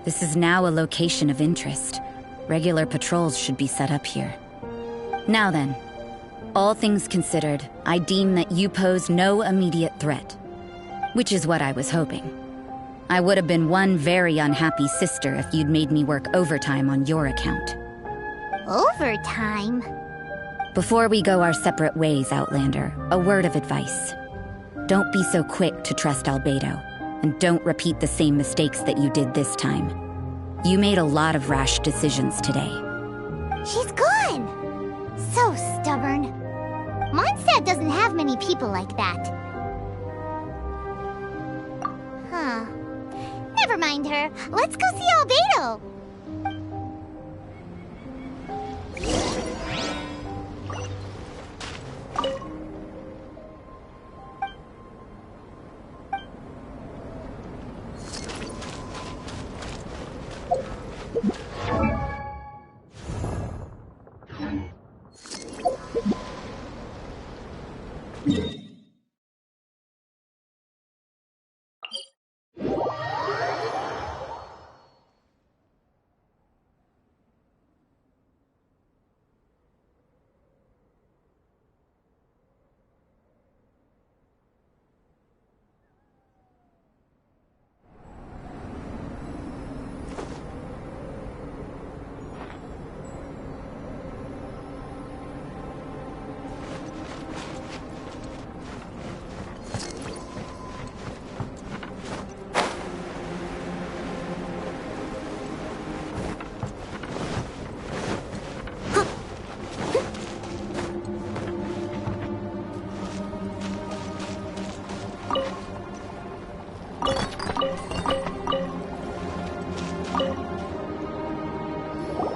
This is now a location of interest. Regular patrols should be set up here. Now then, all things considered, I deem that you pose no immediate threat. Which is what I was hoping. I would have been one very unhappy sister if you'd made me work overtime on your account. Overtime? Before we go our separate ways, Outlander, a word of advice. Don't be so quick to trust Albedo, and don't repeat the same mistakes that you did this time. You made a lot of rash decisions today. She's gone! So stubborn. Mondstadt doesn't have many people like that. Huh. Never mind her. Let's go see Albedo!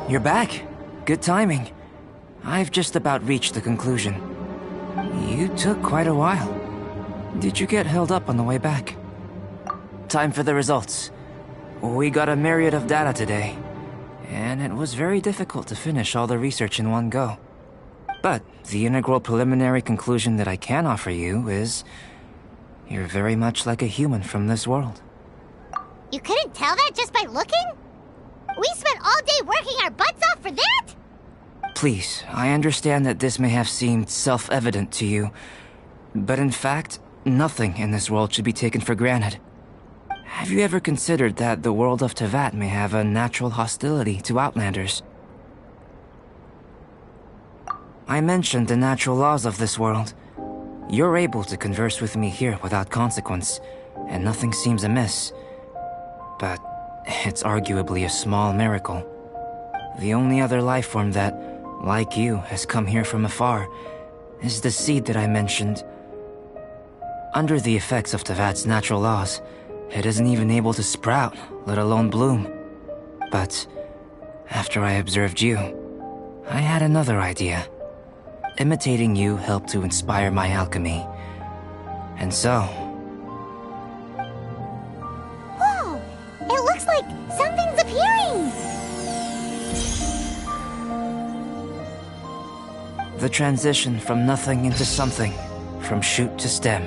You're back. Good timing. I've just about reached the conclusion. You took quite a while. Did you get held up on the way back? Time for the results. We got a myriad of data today, and it was very difficult to finish all the research in one go. But the integral preliminary conclusion that I can offer you is you're very much like a human from this world. You couldn't tell that just by looking? We spent all day working our butts off for that? Please, I understand that this may have seemed self-evident to you, but in fact, nothing in this world should be taken for granted. Have you ever considered that the world of Teyvat may have a natural hostility to Outlanders? I mentioned the natural laws of this world. You're able to converse with me here without consequence, and nothing seems amiss. But it's arguably a small miracle. The only other life form that, like you, has come here from afar is the seed that I mentioned. Under the effects of Teyvat's natural laws, it isn't even able to sprout, let alone bloom. But after I observed you, I had another idea. Imitating you helped to inspire my alchemy. And so... Whoa! It looks like something's appearing! The transition from nothing into something, from shoot to stem,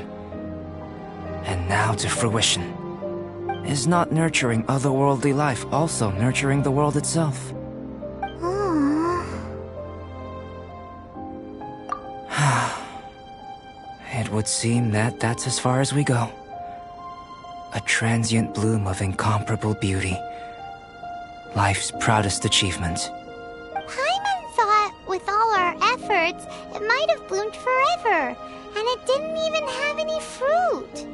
and now to fruition. Is not nurturing otherworldly life also nurturing the world itself? It would seem that that's as far as we go. A transient bloom of incomparable beauty. Life's proudest achievement. Paimon thought, with all our efforts, it might have bloomed forever, and it didn't even have any fruit.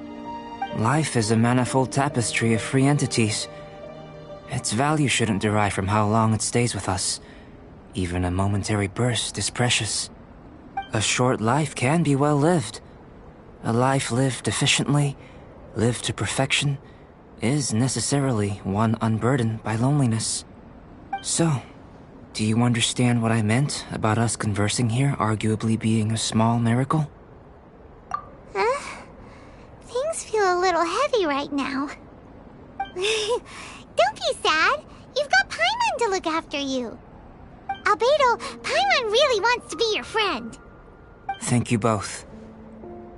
Life is a manifold tapestry of free entities. Its value shouldn't derive from how long it stays with us. Even a momentary burst is precious. A short life can be well lived. A life lived efficiently, lived to perfection, is necessarily one unburdened by loneliness. So, do you understand what I meant about us conversing here arguably being a small miracle? Things feel a little heavy right now. Don't be sad. You've got Paimon to look after you. Albedo, Paimon really wants to be your friend. Thank you both.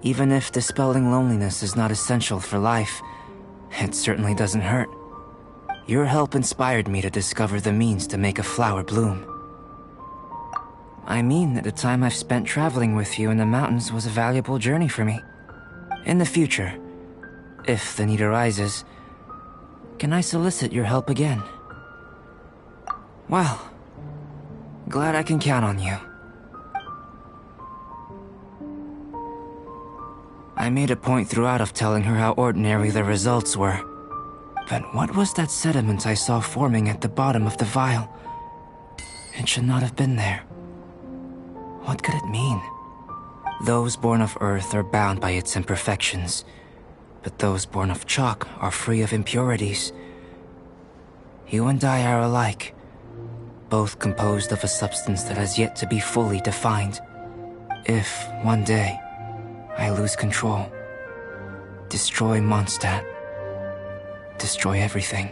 Even if dispelling loneliness is not essential for life, it certainly doesn't hurt. Your help inspired me to discover the means to make a flower bloom. I mean that the time I've spent traveling with you in the mountains was a valuable journey for me. In the future, if the need arises, can I solicit your help again? Well, glad I can count on you. I made a point throughout of telling her how ordinary the results were. But what was that sediment I saw forming at the bottom of the vial? It should not have been there. What could it mean? Those born of Earth are bound by its imperfections, but those born of chalk are free of impurities. You and I are alike, both composed of a substance that has yet to be fully defined. If, one day, I lose control, destroy Mondstadt, destroy everything,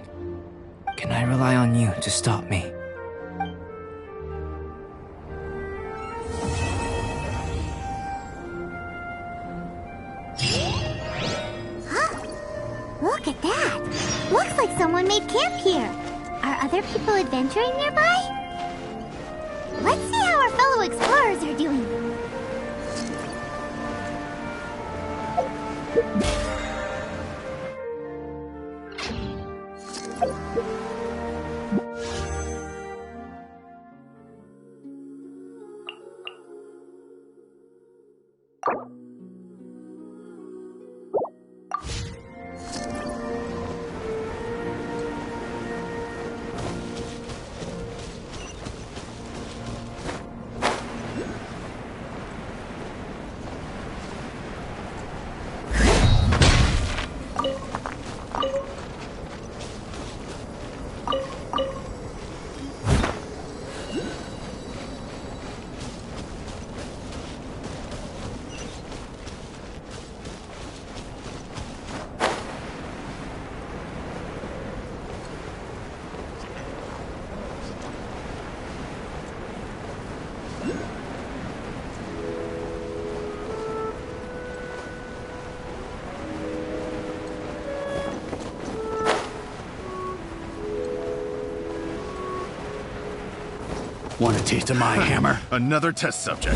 can I rely on you to stop me? Look at that! Looks like someone made camp here. Are other people adventuring nearby? Let's see how our fellow explorers are doing. Want a taste of my hammer? Another test subject.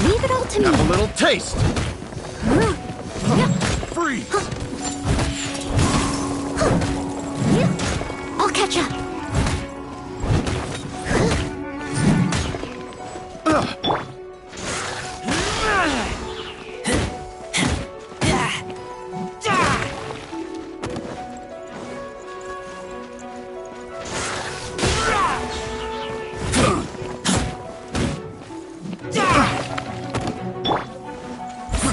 Leave it all to me. Have a little taste. Freeze. I'll catch up.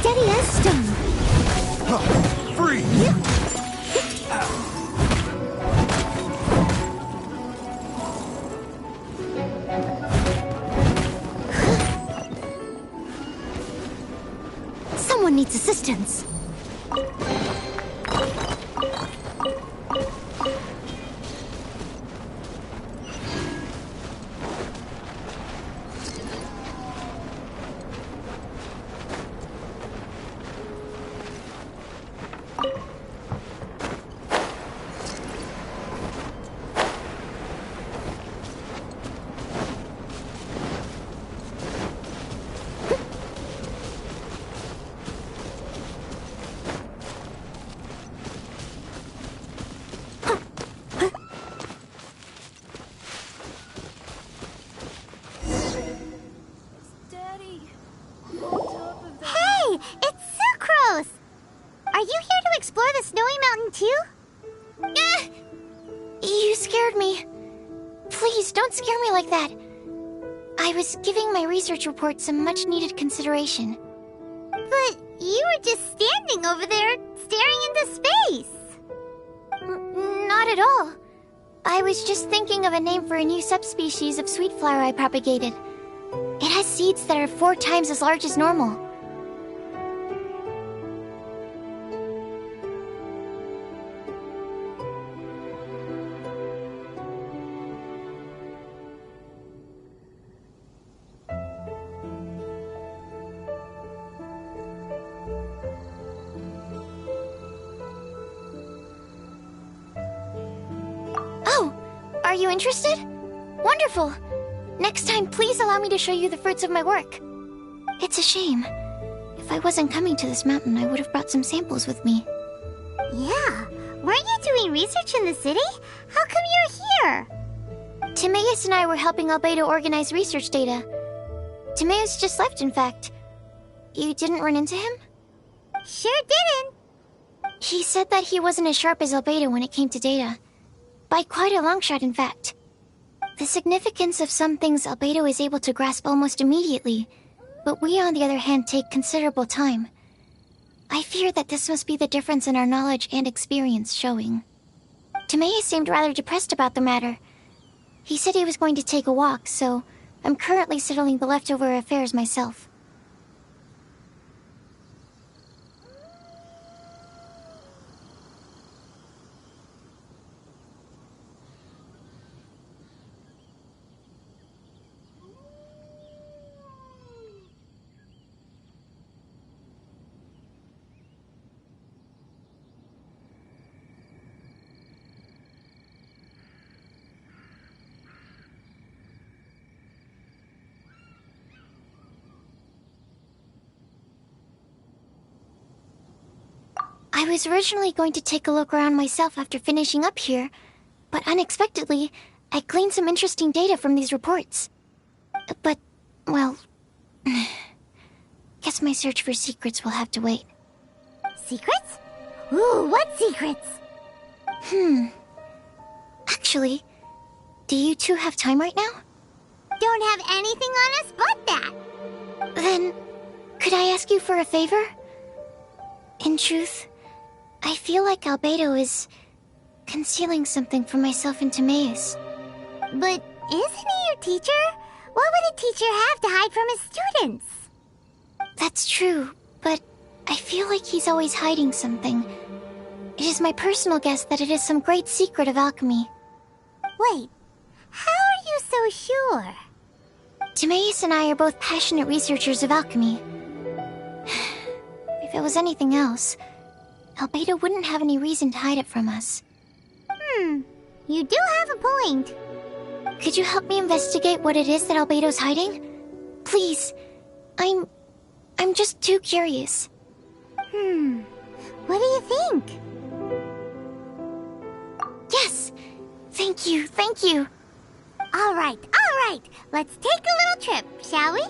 Steady as stone. Freeze. Someone needs assistance. Hey, it's Sucrose! Are you here to explore the snowy mountain too? You scared me. Please, don't scare me like that. I was giving my research report some much-needed consideration. But you were just standing over there, staring into space. Not at all. I was just thinking of a name for a new subspecies of sweet flower I propagated. It has seeds that are 4 times as large as normal. Oh, are you interested? Wonderful! Next time, please allow me to show you the fruits of my work. It's a shame. If I wasn't coming to this mountain, I would have brought some samples with me. Yeah, weren't you doing research in the city? How come you're here? Timaeus and I were helping Albedo organize research data. Timaeus just left, in fact. You didn't run into him? Sure didn't. He said that he wasn't as sharp as Albedo when it came to data. By quite a long shot, in fact. The significance of some things Albedo is able to grasp almost immediately, but we, on the other hand, take considerable time. I fear that this must be the difference in our knowledge and experience showing. Tomei seemed rather depressed about the matter. He said he was going to take a walk, so I'm currently settling the leftover affairs myself. I was originally going to take a look around myself after finishing up here, but unexpectedly, I gleaned some interesting data from these reports. But, well... guess my search for secrets will have to wait. Secrets? Ooh, what secrets? Actually, do you two have time right now? Don't have anything on us but that. Then, could I ask you for a favor? In truth, I feel like Albedo is concealing something from myself and Timaeus. But isn't he your teacher? What would a teacher have to hide from his students? That's true, but I feel like he's always hiding something. It is my personal guess that it is some great secret of alchemy. Wait, how are you so sure? Timaeus and I are both passionate researchers of alchemy. If it was anything else, Albedo wouldn't have any reason to hide it from us. You do have a point. Could you help me investigate what it is that Albedo's hiding? Please. I'm just too curious. What do you think? Yes! Thank you, thank you. All right. Let's take a little trip, shall we?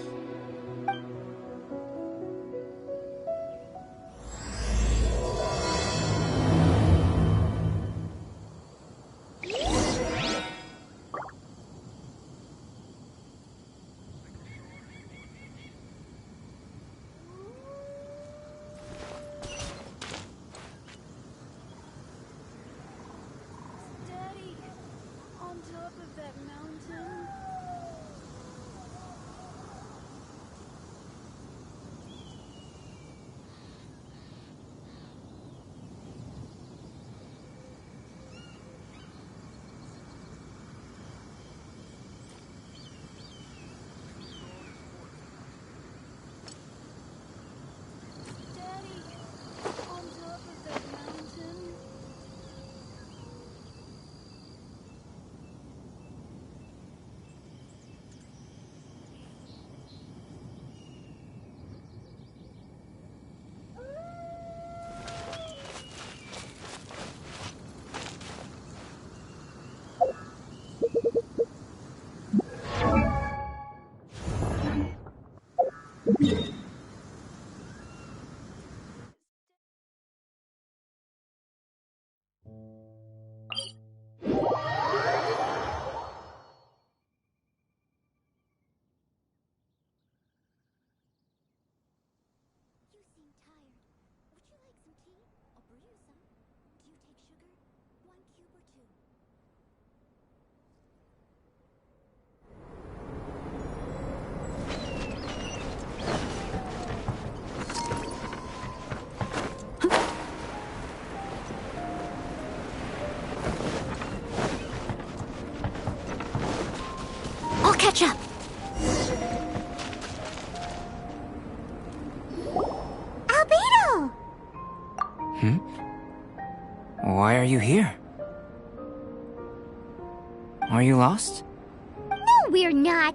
Daddy, on top of that mountain. Daddy, on top of that mountain. You seem tired. Would you like some tea? I'll brew you some. Do you take sugar? 1 cube or 2? I'll catch up. Albedo! Why are you here? Are you lost? No, we're not.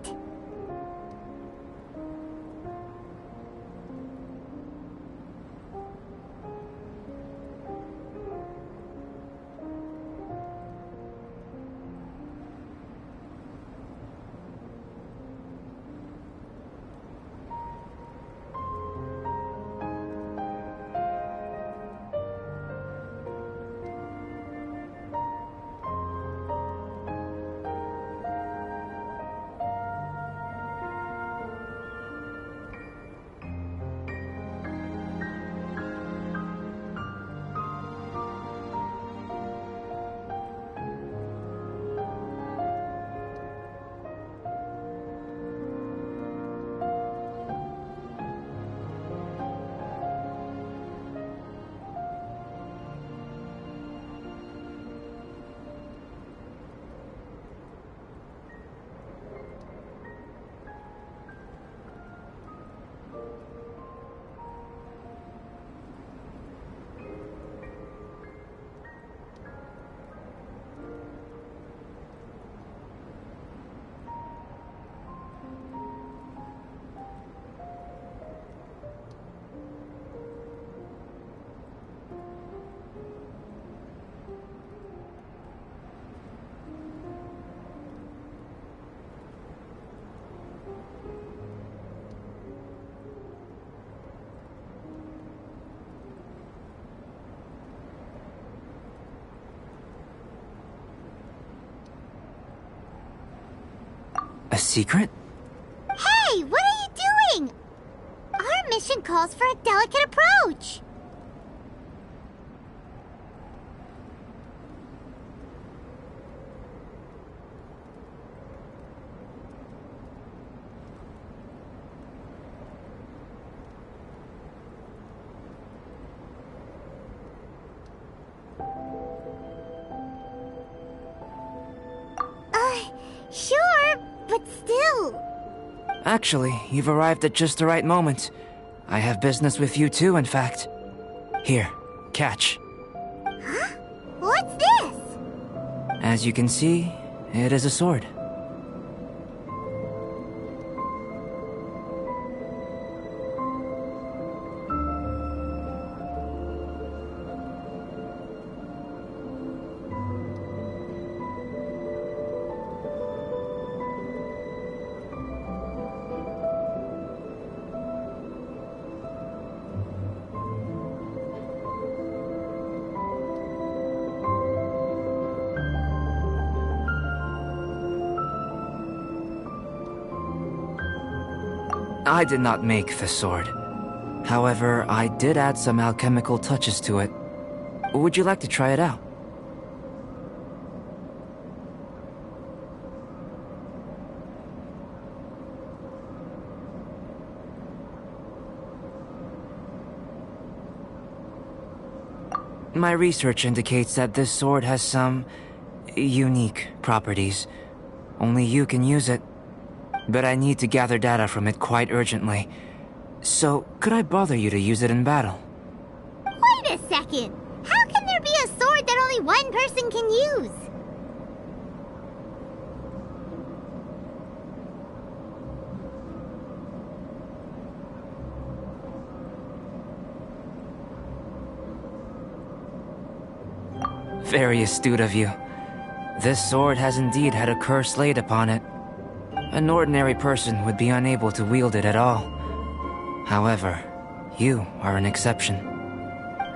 A secret? Hey, what are you doing? Our mission calls for a delicate approach. Sure, but still. Actually, you've arrived at just the right moment. I have business with you too, in fact. Here, catch. Huh? What's this? As you can see, it is a sword. I did not make the sword. However, I did add some alchemical touches to it. Would you like to try it out? My research indicates that this sword has some unique properties. Only you can use it. But I need to gather data from it quite urgently. So, could I bother you to use it in battle? Wait a second! How can there be a sword that only one person can use? Very astute of you. This sword has indeed had a curse laid upon it. An ordinary person would be unable to wield it at all. However, you are an exception.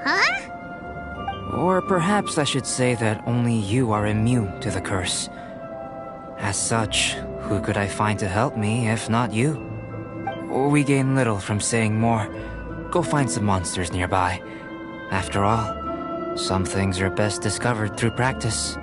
Huh? Or perhaps I should say that only you are immune to the curse. As such, who could I find to help me if not you? We gain little from saying more. Go find some monsters nearby. After all, some things are best discovered through practice.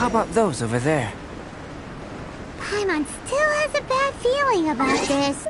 How about those over there? Paimon still has a bad feeling about this.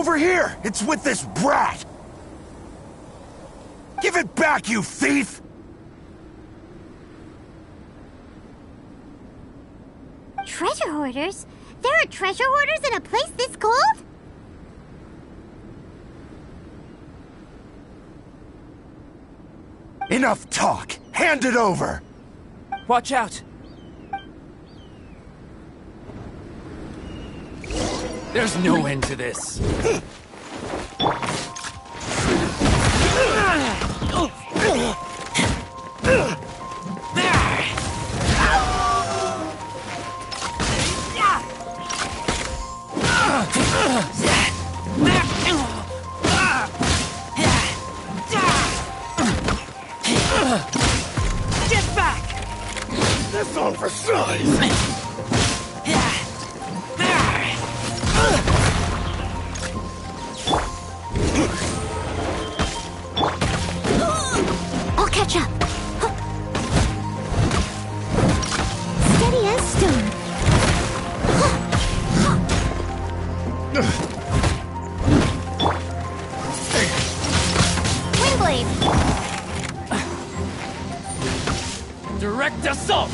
Over here! It's with this brat! Give it back, you thief! Treasure hoarders? There are treasure hoarders in a place this cold? Enough talk! Hand it over! Watch out! There's no end to this. Get back! That's all for size! I'll catch up. Steady as stone. Windblade. Direct assault!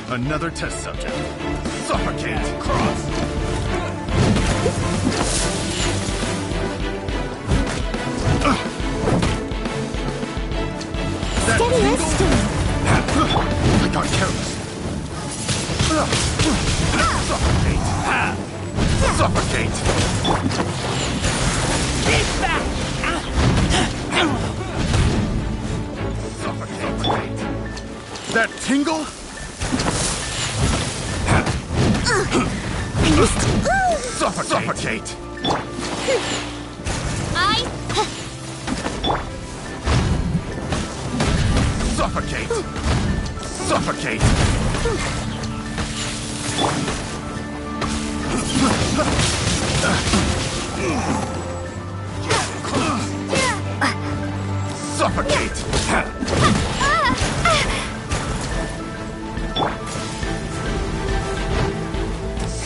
Another test subject. Suffocate! Cross! Steady as stone. I got careless. Suffocate! Suffocate! Keep back! Suffocate! That tingle? Suffocate! Suffocate! Suffocate! Suffocate!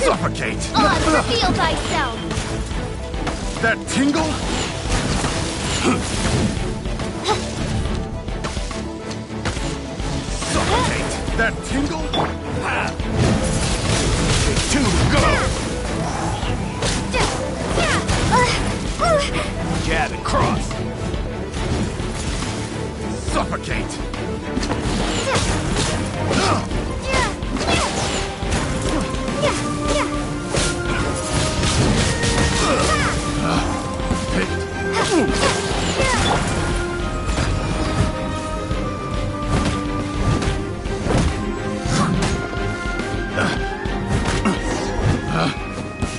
Suffocate! Reveal thyself. That tingle? Suffocate! That tingle? Two, go! Jab and cross. Suffocate!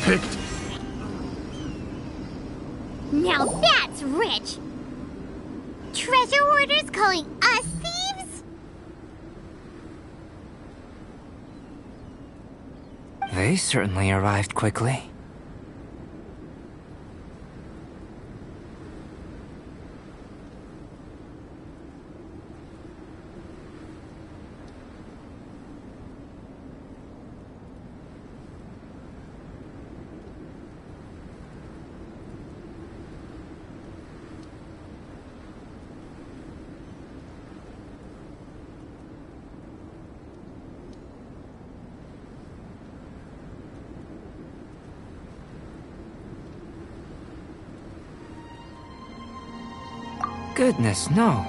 Picked. Now that's rich! Treasure hoarders calling us thieves? They certainly arrived quickly. Goodness, no.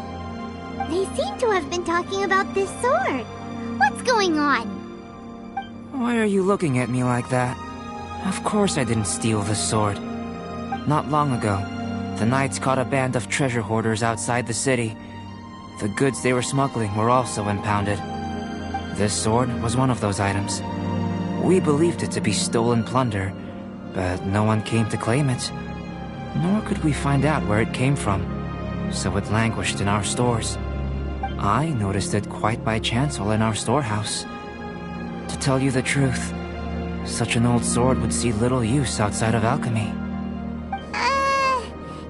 They seem to have been talking about this sword. What's going on? Why are you looking at me like that? Of course I didn't steal the sword. Not long ago, the Knights caught a band of treasure hoarders outside the city. The goods they were smuggling were also impounded. This sword was one of those items. We believed it to be stolen plunder, but no one came to claim it. Nor could we find out where it came from, so it languished in our stores. I noticed it quite by chance while in our storehouse. To tell you the truth, such an old sword would see little use outside of alchemy.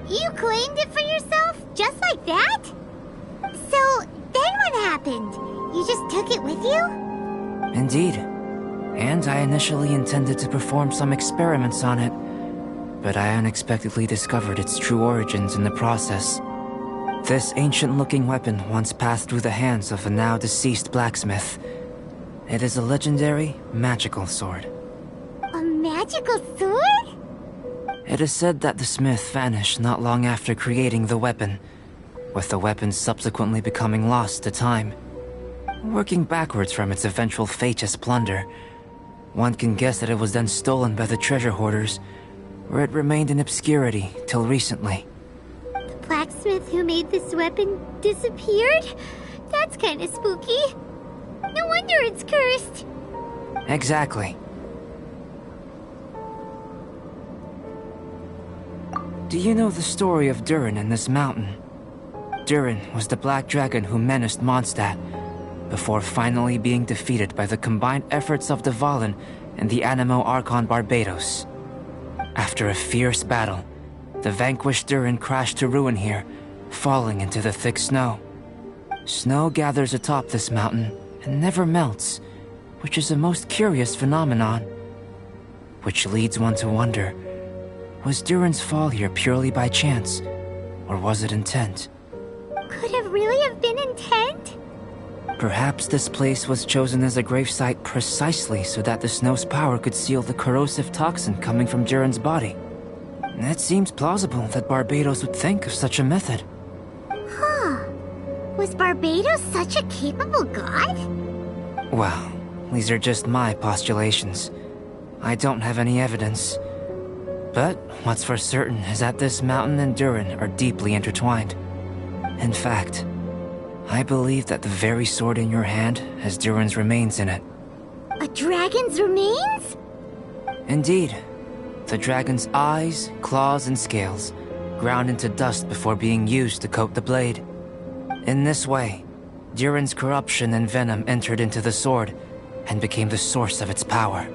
You claimed it for yourself? Just like that? So, then what happened? You just took it with you? Indeed. And I initially intended to perform some experiments on it, but I unexpectedly discovered its true origins in the process. This ancient-looking weapon once passed through the hands of a now-deceased blacksmith. It is a legendary, magical sword. A magical sword? It is said that the smith vanished not long after creating the weapon, with the weapon subsequently becoming lost to time. Working backwards from its eventual fate as plunder, one can guess that it was then stolen by the treasure hoarders, where it remained in obscurity till recently. The blacksmith who made this weapon disappeared? That's kinda spooky. No wonder it's cursed. Exactly. Do you know the story of Durin and this mountain? Durin was the black dragon who menaced Mondstadt, before finally being defeated by the combined efforts of the Valen and the Animo Archon Barbados. After a fierce battle, the vanquished Durin crashed to ruin here, falling into the thick snow. Snow gathers atop this mountain and never melts, which is a most curious phenomenon. Which leads one to wonder, was Durin's fall here purely by chance, or was it intent? Could it really have been intent? Perhaps this place was chosen as a gravesite precisely so that the snow's power could seal the corrosive toxin coming from Durin's body. It seems plausible that Barbados would think of such a method. Huh. Was Barbados such a capable god? Well, these are just my postulations. I don't have any evidence. But what's for certain is that this mountain and Durin are deeply intertwined. In fact, I believe that the very sword in your hand has Durin's remains in it. A dragon's remains? Indeed. The dragon's eyes, claws, and scales ground into dust before being used to coat the blade. In this way, Durin's corruption and venom entered into the sword and became the source of its power.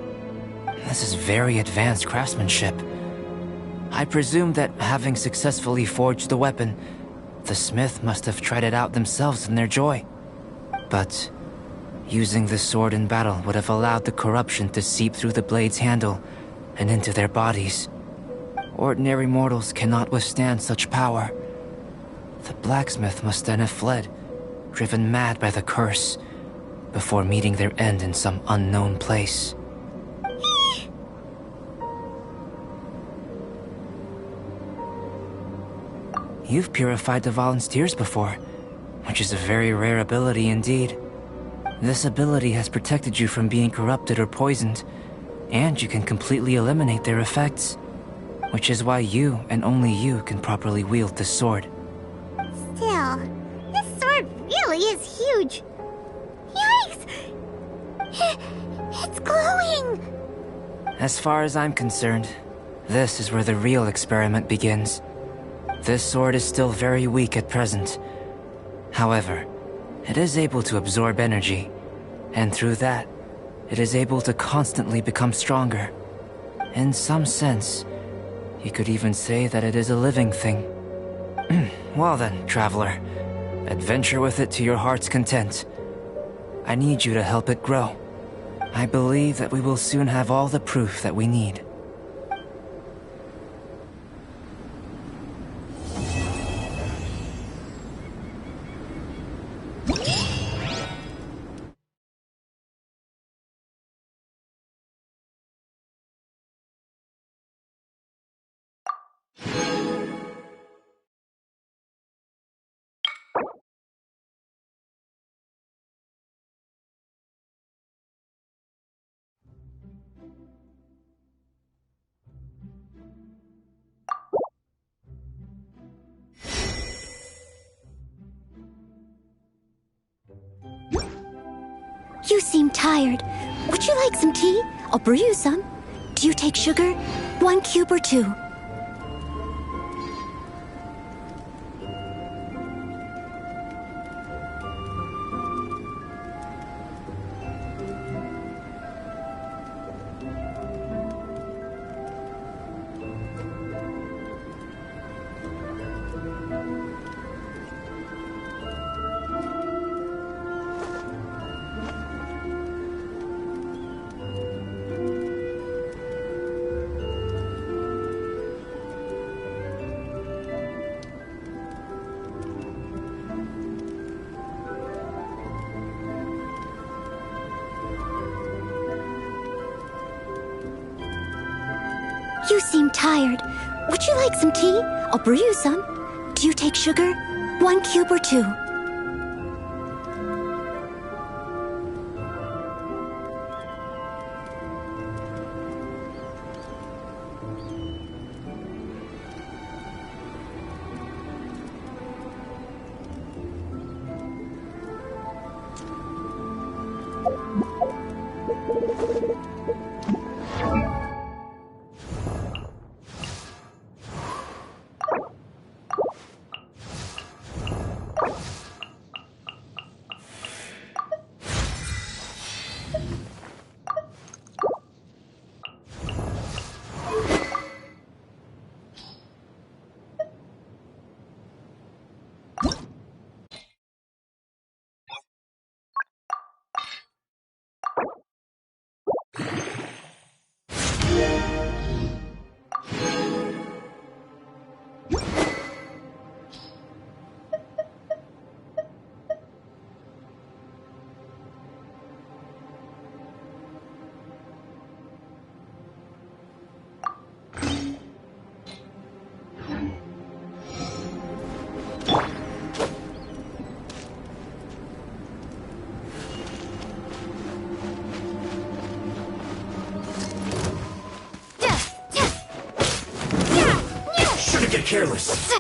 This is very advanced craftsmanship. I presume that having successfully forged the weapon, the smith must have tried it out themselves in their joy. But using the sword in battle would have allowed the corruption to seep through the blade's handle and into their bodies. Ordinary mortals cannot withstand such power. The blacksmith must then have fled, driven mad by the curse, before meeting their end in some unknown place. You've purified the volunteers before, which is a very rare ability indeed. This ability has protected you from being corrupted or poisoned, and you can completely eliminate their effects, which is why you and only you can properly wield this sword. Still, this sword really is huge. Yikes! It's glowing! As far as I'm concerned, this is where the real experiment begins. This sword is still very weak at present. However, it is able to absorb energy, and through that, it is able to constantly become stronger. In some sense, you could even say that it is a living thing. Well then, traveler, adventure with it to your heart's content. I need you to help it grow. I believe that we will soon have all the proof that we need. You seem tired. Would you like some tea? I'll brew you some. Do you take sugar? 1 cube or 2? You seem tired. Would you like some tea? I'll brew you some. Do you take sugar? 1 cube or 2? Shouldn't get careless.